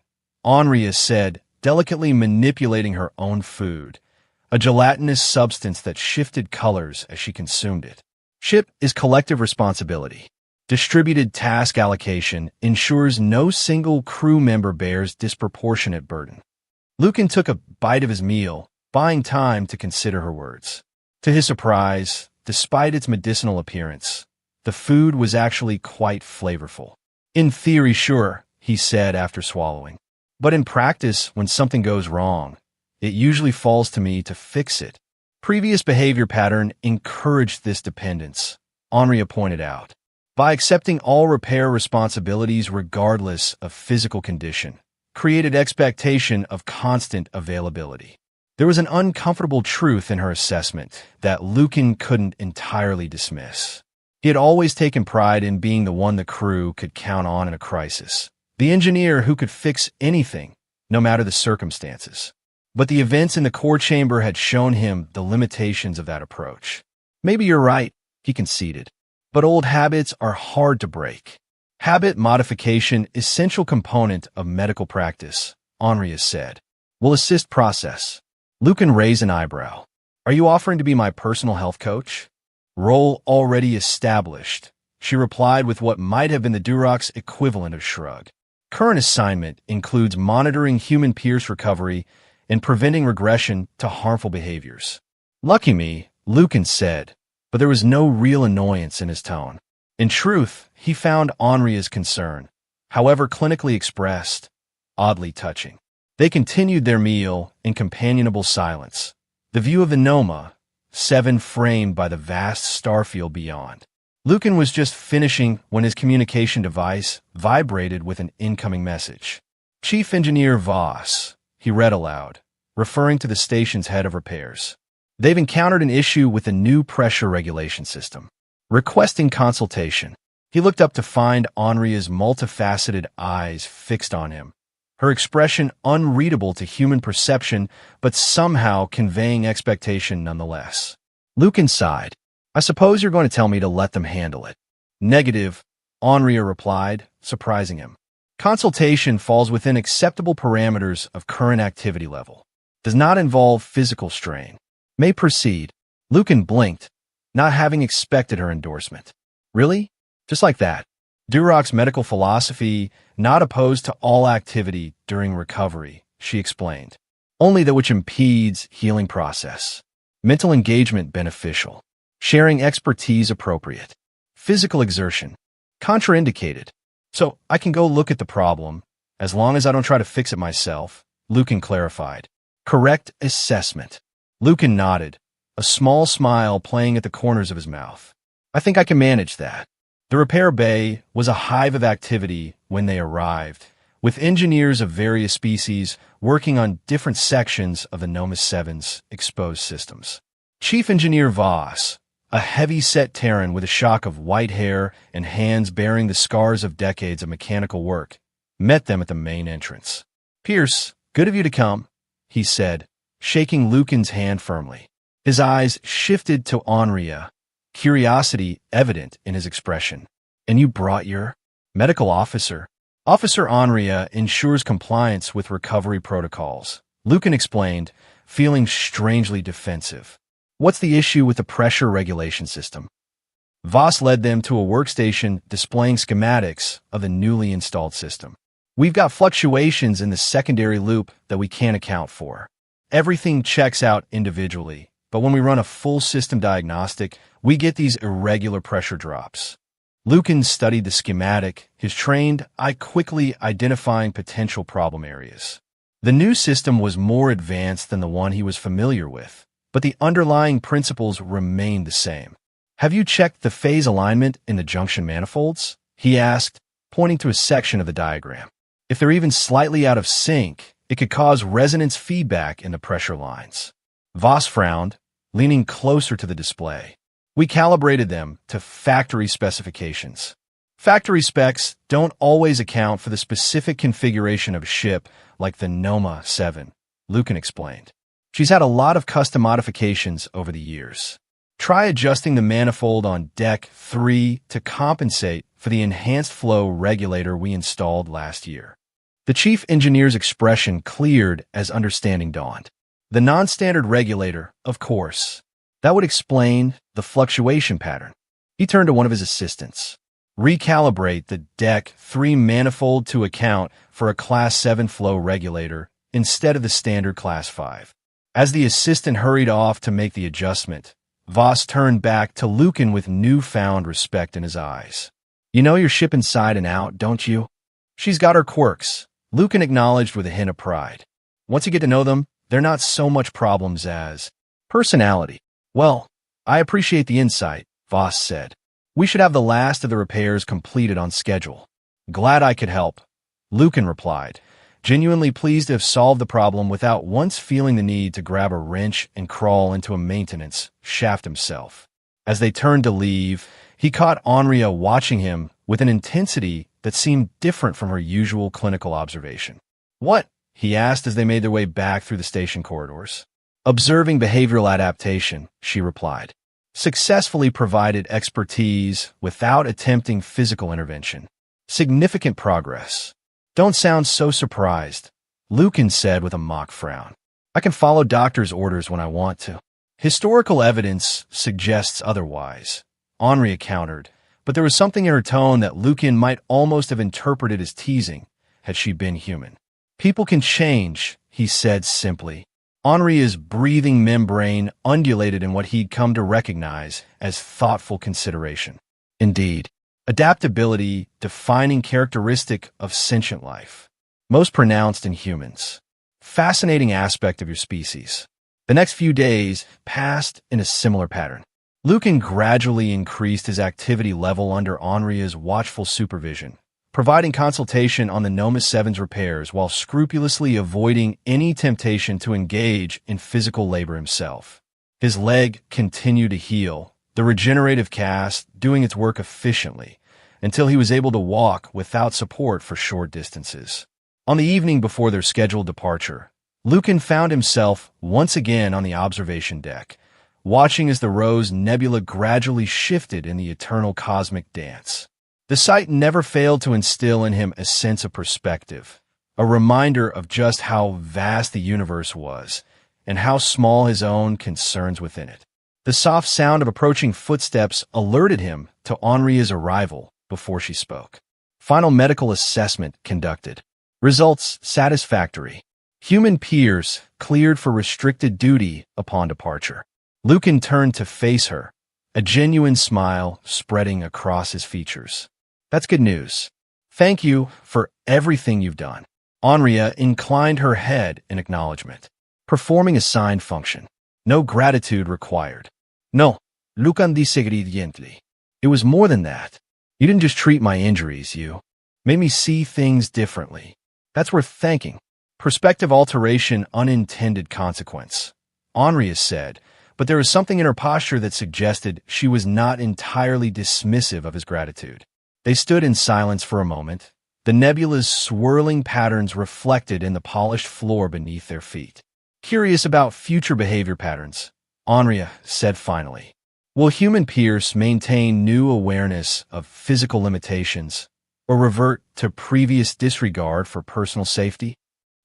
Onria said, delicately manipulating her own food, a gelatinous substance that shifted colors as she consumed it. Ship is collective responsibility. Distributed task allocation ensures no single crew member bears disproportionate burden. Lucan took a bite of his meal, buying time to consider her words. To his surprise, despite its medicinal appearance, the food was actually quite flavorful. In theory, sure, he said after swallowing. But in practice, when something goes wrong, it usually falls to me to fix it. Previous behavior pattern encouraged this dependence, Onria pointed out. By accepting all repair responsibilities regardless of physical condition, created expectation of constant availability. There was an uncomfortable truth in her assessment that Lucan couldn't entirely dismiss. He had always taken pride in being the one the crew could count on in a crisis, the engineer who could fix anything, no matter the circumstances. But the events in the core chamber had shown him the limitations of that approach. Maybe you're right, he conceded. But old habits are hard to break. Habit modification, essential component of medical practice, Onria said, will assist process. Lucan raised an eyebrow. Are you offering to be my personal health coach? Role already established, she replied with what might have been the Duroc's equivalent of shrug. Current assignment includes monitoring human Pierce recovery and preventing regression to harmful behaviors. Lucky me, Lucan said, but there was no real annoyance in his tone. In truth, he found Onria's concern, however clinically expressed, oddly touching. They continued their meal in companionable silence, the view of the Noma, 7 framed by the vast starfield beyond. Lucan was just finishing when his communication device vibrated with an incoming message. Chief Engineer Voss, he read aloud, referring to the station's head of repairs. They've encountered an issue with the new pressure regulation system. Requesting consultation. He looked up to find Onria's multifaceted eyes fixed on him, her expression unreadable to human perception, but somehow conveying expectation nonetheless. Lucan sighed. I suppose you're going to tell me to let them handle it. Negative, Onria replied, surprising him. Consultation falls within acceptable parameters of current activity level. Does not involve physical strain. May proceed. Lucan blinked, not having expected her endorsement. Really? Just like that. Duroc's medical philosophy, not opposed to all activity during recovery, she explained. Only that which impedes healing process. Mental engagement beneficial. Sharing expertise appropriate. Physical exertion. Contraindicated. So I can go look at the problem, as long as I don't try to fix it myself, Lucan clarified. Correct assessment. Lucan nodded, a small smile playing at the corners of his mouth. I think I can manage that. The repair bay was a hive of activity when they arrived, with engineers of various species working on different sections of the Noma 7's exposed systems. Chief Engineer Voss, a heavy-set Terran with a shock of white hair and hands bearing the scars of decades of mechanical work, met them at the main entrance. Pierce, good of you to come, he said, shaking Lucan's hand firmly. His eyes shifted to Onria, curiosity evident in his expression. And you brought your medical officer? Officer Onria ensures compliance with recovery protocols, Lucan explained, feeling strangely defensive. What's the issue with the pressure regulation system? Voss led them to a workstation displaying schematics of the newly installed system. We've got fluctuations in the secondary loop that we can't account for. Everything checks out individually, but when we run a full system diagnostic, we get these irregular pressure drops. Lucan studied the schematic, his trained eye quickly identifying potential problem areas. The new system was more advanced than the one he was familiar with, but the underlying principles remained the same. Have you checked the phase alignment in the junction manifolds? He asked, pointing to a section of the diagram. If they're even slightly out of sync, It could cause resonance feedback in the pressure lines. Voss frowned, leaning closer to the display. We calibrated them to factory specifications. Factory specs don't always account for the specific configuration of a ship like the Noma 7, Lucan explained. She's had a lot of custom modifications over the years. Try adjusting the manifold on Deck 3 to compensate for the enhanced flow regulator we installed last year. The chief engineer's expression cleared as understanding dawned. The non-standard regulator, of course. That would explain the fluctuation pattern. He turned to one of his assistants. Recalibrate the Deck 3 manifold to account for a Class 7 flow regulator instead of the standard Class 5. As the assistant hurried off to make the adjustment, Voss turned back to Lucan with newfound respect in his eyes. You know your ship inside and out, don't you? She's got her quirks, Lucan acknowledged with a hint of pride. Once you get to know them, they're not so much problems as personality. Well, I appreciate the insight, Voss said. We should have the last of the repairs completed on schedule. Glad I could help, Lucan replied, genuinely pleased to have solved the problem without once feeling the need to grab a wrench and crawl into a maintenance shaft himself. As they turned to leave, he caught Henria watching him with an intensity that seemed different from her usual clinical observation. What? He asked as they made their way back through the station corridors. Observing behavioral adaptation, she replied. Successfully provided expertise without attempting physical intervention. Significant progress. Don't sound so surprised, Lucan said with a mock frown. I can follow doctor's orders when I want to. Historical evidence suggests otherwise, Henria countered, but there was something in her tone that Lucan might almost have interpreted as teasing had she been human. People can change, he said simply. Henria's breathing membrane undulated in what he'd come to recognize as thoughtful consideration. Indeed, adaptability, defining characteristic of sentient life, most pronounced in humans. Fascinating aspect of your species. The next few days passed in a similar pattern. Lucan gradually increased his activity level under Henria's watchful supervision, providing consultation on the Noma 7's repairs while scrupulously avoiding any temptation to engage in physical labor himself. His leg continued to heal, the regenerative cast doing its work efficiently, until he was able to walk without support for short distances. On the evening before their scheduled departure, Lucan found himself once again on the observation deck, watching as the Rose Nebula gradually shifted in the eternal cosmic dance. The sight never failed to instill in him a sense of perspective, a reminder of just how vast the universe was and how small his own concerns within it. The soft sound of approaching footsteps alerted him to Henria's arrival before she spoke. Final medical assessment conducted. Results satisfactory. Human peers cleared for restricted duty upon departure. Lucan turned to face her, a genuine smile spreading across his features. That's good news. Thank you for everything you've done. Henria inclined her head in acknowledgement, performing a sign function. No gratitude required. No, Lucan disagreed gently. It was more than that. You didn't just treat my injuries, you made me see things differently. That's worth thanking. Perspective alteration, unintended consequence, Henria said, but there was something in her posture that suggested she was not entirely dismissive of his gratitude. They stood in silence for a moment, the nebula's swirling patterns reflected in the polished floor beneath their feet. Curious about future behavior patterns, Henria said finally. Will human peers maintain new awareness of physical limitations or revert to previous disregard for personal safety?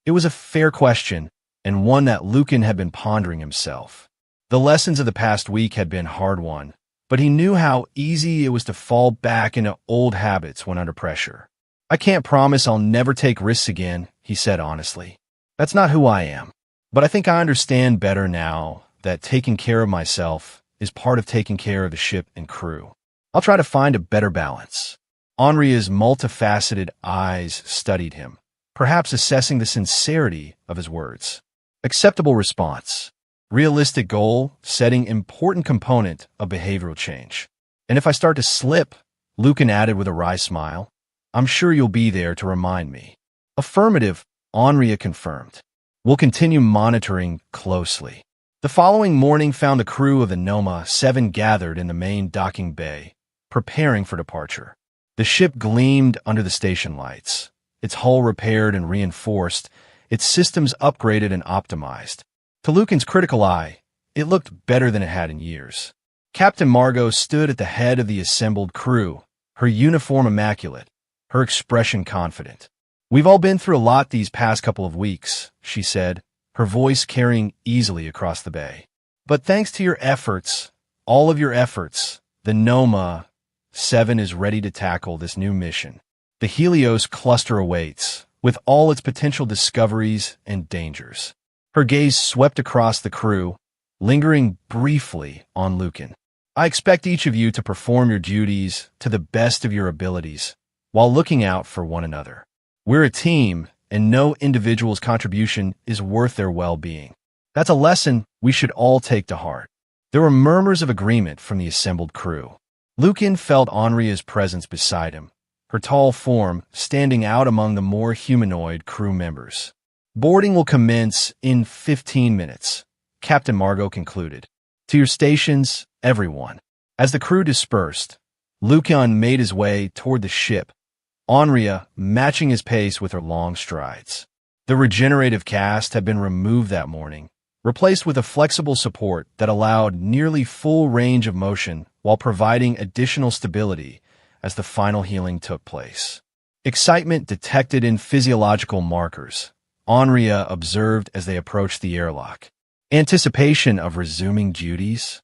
It was a fair question, and one that Lucan had been pondering himself. The lessons of the past week had been hard-won, but he knew how easy it was to fall back into old habits when under pressure. I can't promise I'll never take risks again, he said honestly. That's not who I am. But I think I understand better now that taking care of myself is part of taking care of the ship and crew. I'll try to find a better balance. Henria's multifaceted eyes studied him, perhaps assessing the sincerity of his words. Acceptable response. Realistic goal, setting important component of behavioral change. And if I start to slip, Lucan added with a wry smile, I'm sure you'll be there to remind me. Affirmative, Onria confirmed. We'll continue monitoring closely. The following morning found the crew of the Noma 7 gathered in the main docking bay, preparing for departure. The ship gleamed under the station lights, its hull repaired and reinforced, its systems upgraded and optimized. To Lucan's critical eye, it looked better than it had in years. Captain Margot stood at the head of the assembled crew, her uniform immaculate, her expression confident. "We've all been through a lot these past couple of weeks," she said, her voice carrying easily across the bay. "But thanks to your efforts, all of your efforts, the Noma 7 is ready to tackle this new mission. The Helios cluster awaits, with all its potential discoveries and dangers." Her gaze swept across the crew, lingering briefly on Lucan. "I expect each of you to perform your duties to the best of your abilities, while looking out for one another. We're a team, and no individual's contribution is worth their well-being. That's a lesson we should all take to heart." There were murmurs of agreement from the assembled crew. Lucan felt Onria's presence beside him, her tall form standing out among the more humanoid crew members. "Boarding will commence in 15 minutes, Captain Margot concluded. "To your stations, everyone." As the crew dispersed, Lucan made his way toward the ship, Onria matching his pace with her long strides. The regenerative cast had been removed that morning, replaced with a flexible support that allowed nearly full range of motion while providing additional stability as the final healing took place. Excitement detected in physiological markers, Onria observed as they approached the airlock. Anticipation of resuming duties?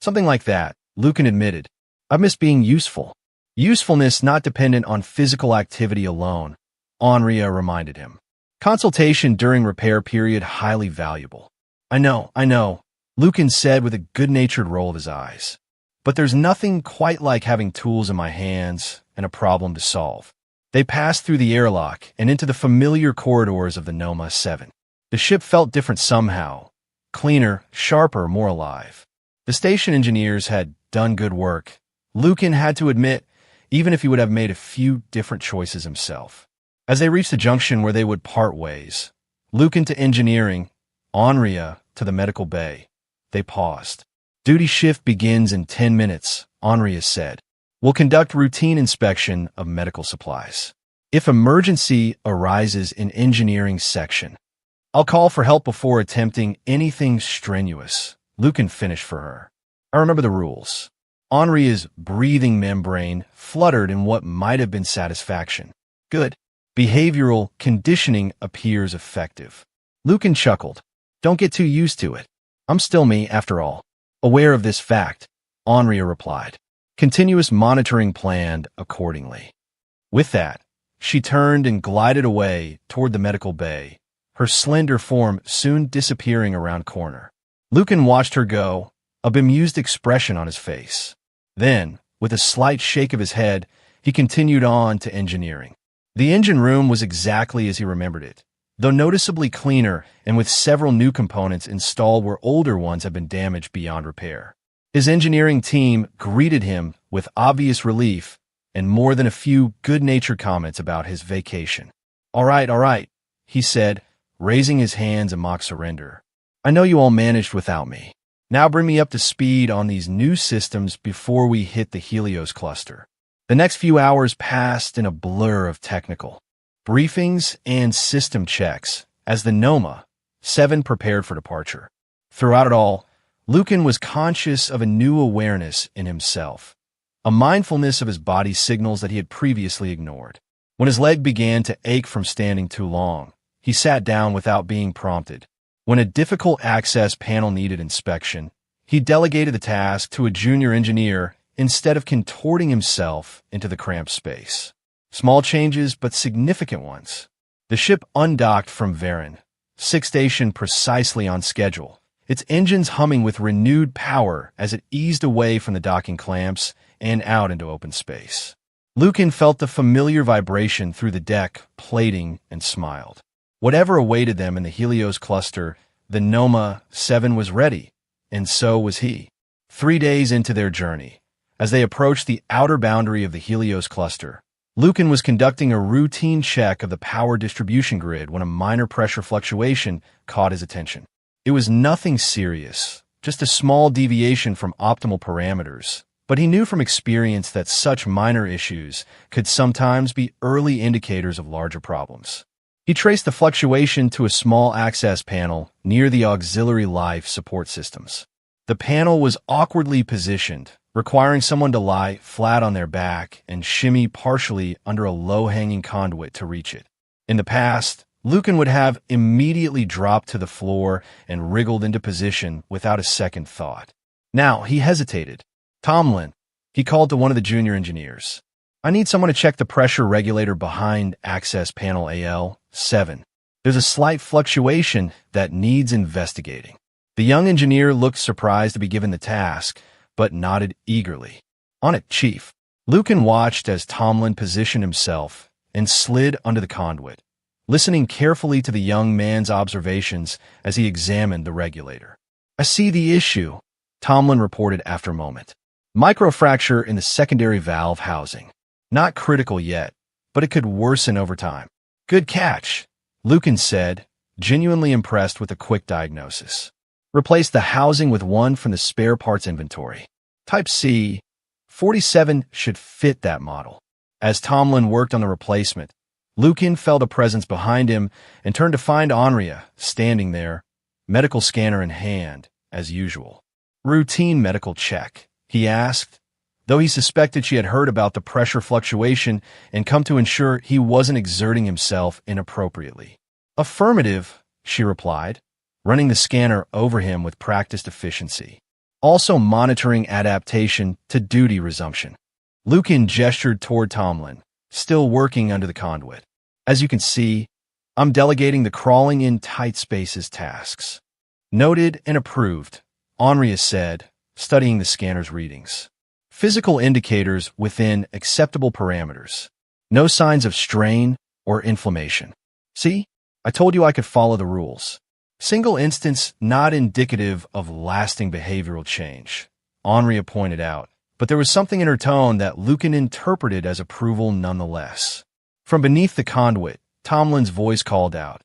Something like that, Lucan admitted. "I miss being useful." "Usefulness not dependent on physical activity alone," Onria reminded him. "Consultation during repair period highly valuable." I know, Lucan said with a good-natured roll of his eyes. "But there's nothing quite like having tools in my hands and a problem to solve." They passed through the airlock and into the familiar corridors of the Noma 7. The ship felt different somehow, cleaner, sharper, more alive. The station engineers had done good work, Lucan had to admit, even if he would have made a few different choices himself. As they reached the junction where they would part ways, Lucan to engineering, Onria to the medical bay, they paused. "Duty shift begins in 10 minutes, Onria said. "We'll conduct routine inspection of medical supplies. If emergency arises in engineering section, I'll call for help before attempting anything strenuous," Lucan finished for her. "I remember the rules." Onria's breathing membrane fluttered in what might have been satisfaction. "Good. Behavioral conditioning appears effective." Lucan chuckled. "Don't get too used to it. I'm still me, after all." "Aware of this fact," Onria replied. Continuous monitoring planned accordingly. With that, she turned and glided away toward the medical bay, her slender form soon disappearing around corner. Lucan watched her go, a bemused expression on his face. Then, with a slight shake of his head, he continued on to engineering. The engine room was exactly as he remembered it, though noticeably cleaner and with several new components installed where older ones had been damaged beyond repair. His engineering team greeted him with obvious relief and more than a few good-natured comments about his vacation. All right, he said, raising his hands in mock surrender. "I know you all managed without me. Now bring me up to speed on these new systems before we hit the Helios cluster." The next few hours passed in a blur of technical briefings and system checks as the Noma 7 prepared for departure. Throughout it all, Lucan was conscious of a new awareness in himself, a mindfulness of his body's signals that he had previously ignored. When his leg began to ache from standing too long, he sat down without being prompted. When a difficult access panel needed inspection, he delegated the task to a junior engineer instead of contorting himself into the cramped space. Small changes, but significant ones. The ship undocked from Varen, 6th station precisely on schedule, its engines humming with renewed power as it eased away from the docking clamps and out into open space. Lucan felt the familiar vibration through the deck plating and smiled. Whatever awaited them in the Helios cluster, the Noma 7 was ready, and so was he. 3 days into their journey, as they approached the outer boundary of the Helios cluster, Lucan was conducting a routine check of the power distribution grid when a minor pressure fluctuation caught his attention. It was nothing serious, just a small deviation from optimal parameters, but he knew from experience that such minor issues could sometimes be early indicators of larger problems. He traced the fluctuation to a small access panel near the auxiliary life support systems. The panel was awkwardly positioned, requiring someone to lie flat on their back and shimmy partially under a low-hanging conduit to reach it. In the past, Lucan would have immediately dropped to the floor and wriggled into position without a second thought. Now, he hesitated. "Tomlin," he called to one of the junior engineers. "I need someone to check the pressure regulator behind access panel AL-7. There's a slight fluctuation that needs investigating." The young engineer looked surprised to be given the task, but nodded eagerly. "On it, Chief." Lucan watched as Tomlin positioned himself and slid under the conduit, listening carefully to the young man's observations as he examined the regulator. "I see the issue," Tomlin reported after a moment. "Microfracture in the secondary valve housing. Not critical yet, but it could worsen over time." "Good catch," Lucan said, genuinely impressed with the quick diagnosis. "Replace the housing with one from the spare parts inventory. Type C, 47 should fit that model." As Tomlin worked on the replacement, Lucan felt a presence behind him and turned to find Andrea standing there, medical scanner in hand, as usual. "Routine medical check?" he asked, though he suspected she had heard about the pressure fluctuation and come to ensure he wasn't exerting himself inappropriately. "Affirmative," she replied, running the scanner over him with practiced efficiency, also monitoring adaptation to duty resumption. Lucan gestured toward Tomlin, still working under the conduit. "As you can see, I'm delegating the crawling in tight spaces tasks." "Noted and approved," Andrea said, studying the scanner's readings. "Physical indicators within acceptable parameters. No signs of strain or inflammation. See? I told you I could follow the rules." "Single instance not indicative of lasting behavioral change," Andrea pointed out, but there was something in her tone that Lucan interpreted as approval nonetheless. From beneath the conduit, Tomlin's voice called out,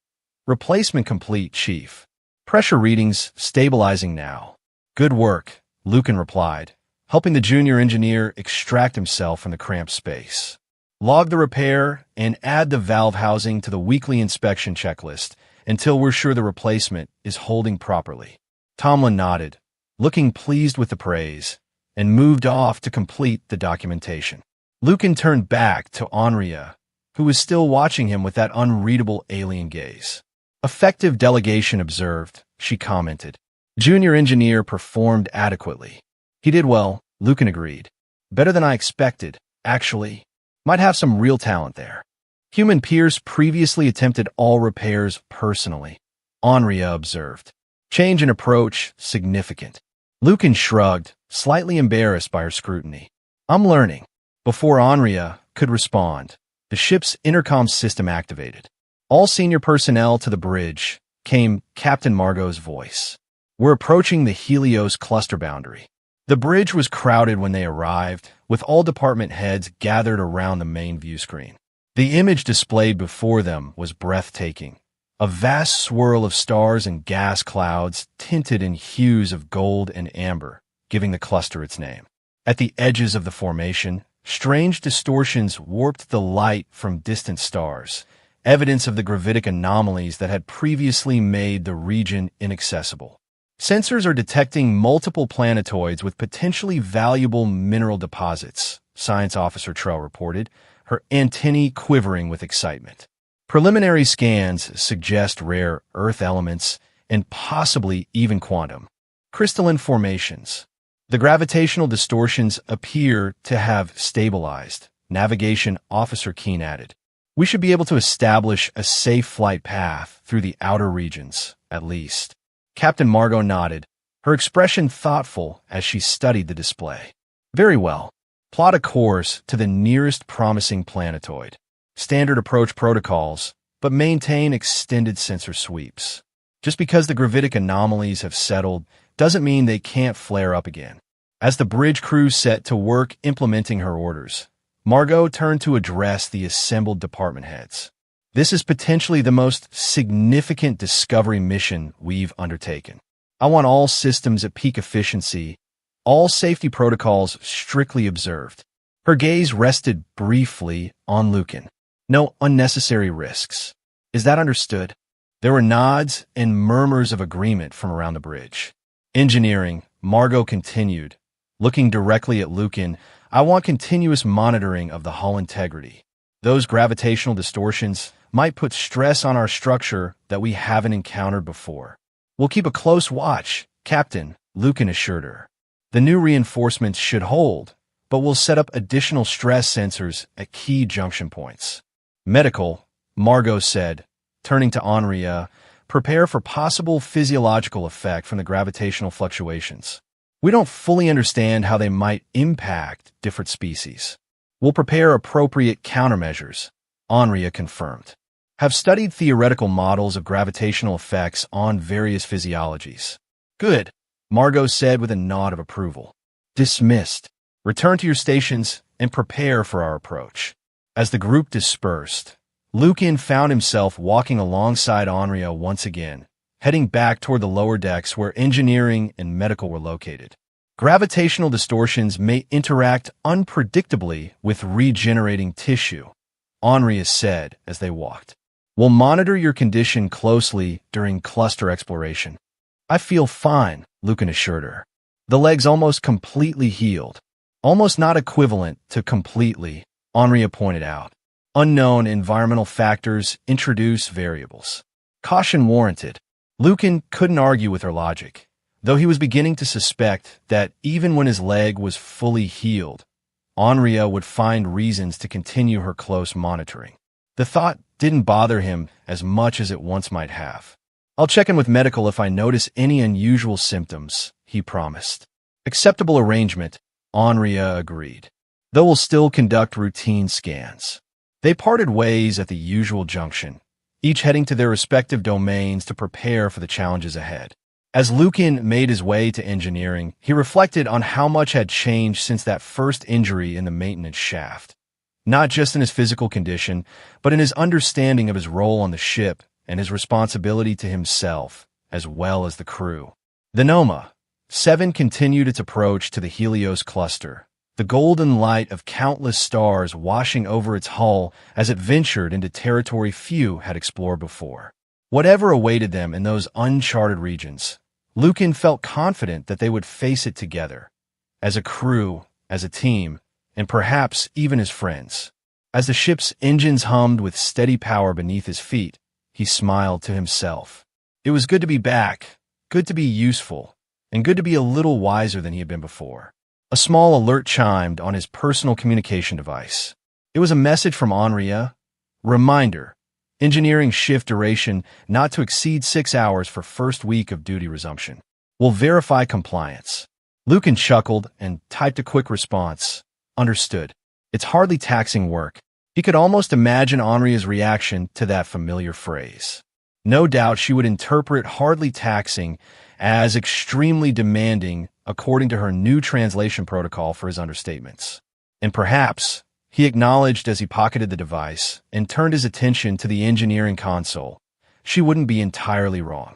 "Replacement complete, Chief. Pressure readings stabilizing now." "Good work," Lucan replied, helping the junior engineer extract himself from the cramped space. "Log the repair and add the valve housing to the weekly inspection checklist until we're sure the replacement is holding properly." Tomlin nodded, looking pleased with the praise, and moved off to complete the documentation. Lucan turned back to Andrea, who was still watching him with that unreadable alien gaze. "Effective delegation observed," she commented. "Junior engineer performed adequately." "He did well," Lucan agreed. "Better than I expected, actually. Might have some real talent there." "Human peers previously attempted all repairs personally," Andrea observed. "Change in approach significant." Lucan shrugged, slightly embarrassed by her scrutiny. "I'm learning." Before Andrea could respond, the ship's intercom system activated. "All senior personnel to the bridge," came Captain Margot's voice. "We're approaching the Helios cluster boundary." The bridge was crowded when they arrived, with all department heads gathered around the main view screen. The image displayed before them was breathtaking. A vast swirl of stars and gas clouds tinted in hues of gold and amber, giving the cluster its name. At the edges of the formation, strange distortions warped the light from distant stars, evidence of the gravitic anomalies that had previously made the region inaccessible. "Sensors are detecting multiple planetoids with potentially valuable mineral deposits," Science Officer Trell reported, her antennae quivering with excitement. "Preliminary scans suggest rare Earth elements and possibly even quantum crystalline formations. The gravitational distortions appear to have stabilized," Navigation Officer Keen added. "We should be able to establish a safe flight path through the outer regions, at least." Captain Margot nodded, her expression thoughtful as she studied the display. "Very well. Plot a course to the nearest promising planetoid. Standard approach protocols, but maintain extended sensor sweeps. Just because the gravitic anomalies have settled doesn't mean they can't flare up again." As the bridge crew set to work implementing her orders, Margot turned to address the assembled department heads. This is potentially the most significant discovery mission we've undertaken. I want all systems at peak efficiency, all safety protocols strictly observed. Her gaze rested briefly on Lucan. No unnecessary risks. Is that understood? There were nods and murmurs of agreement from around the bridge. Engineering, Margot continued, looking directly at Lucan. I want continuous monitoring of the hull integrity. Those gravitational distortions might put stress on our structure that we haven't encountered before. We'll keep a close watch, Captain, Lucan assured her. The new reinforcements should hold, but we'll set up additional stress sensors at key junction points. Medical, Margot said, turning to Henria, prepare for possible physiological effect from the gravitational fluctuations. We don't fully understand how they might impact different species. We'll prepare appropriate countermeasures, Henria confirmed. Have studied theoretical models of gravitational effects on various physiologies. Good, Margot said with a nod of approval. Dismissed. Return to your stations and prepare for our approach. As the group dispersed, Lucan found himself walking alongside Henria once again, heading back toward the lower decks where engineering and medical were located. Gravitational distortions may interact unpredictably with regenerating tissue, Henria said as they walked. We'll monitor your condition closely during cluster exploration. I feel fine, Lucan assured her. The leg's almost completely healed. Almost not equivalent to completely, Henria pointed out. Unknown environmental factors introduce variables. Caution warranted. Lucan couldn't argue with her logic, though he was beginning to suspect that even when his leg was fully healed, Henria would find reasons to continue her close monitoring. The thought didn't bother him as much as it once might have. I'll check in with medical if I notice any unusual symptoms, he promised. Acceptable arrangement, Henria agreed, though we'll still conduct routine scans. They parted ways at the usual junction, each heading to their respective domains to prepare for the challenges ahead. As Lucan made his way to engineering, he reflected on how much had changed since that first injury in the maintenance shaft. Not just in his physical condition, but in his understanding of his role on the ship and his responsibility to himself, as well as the crew. The Noma 7 continued its approach to the Helios cluster, the golden light of countless stars washing over its hull as it ventured into territory few had explored before. Whatever awaited them in those uncharted regions, Lucan felt confident that they would face it together, as a crew, as a team, and perhaps even as friends. As the ship's engines hummed with steady power beneath his feet, he smiled to himself. It was good to be back, good to be useful, and good to be a little wiser than he had been before. A small alert chimed on his personal communication device. It was a message from Henria. Reminder, engineering shift duration not to exceed 6 hours for first week of duty resumption. We'll verify compliance. Lucan chuckled and typed a quick response. Understood. It's hardly taxing work. He could almost imagine Henria's reaction to that familiar phrase. No doubt she would interpret hardly taxing as extremely demanding according to her new translation protocol for his understatements. And perhaps, he acknowledged as he pocketed the device and turned his attention to the engineering console, she wouldn't be entirely wrong.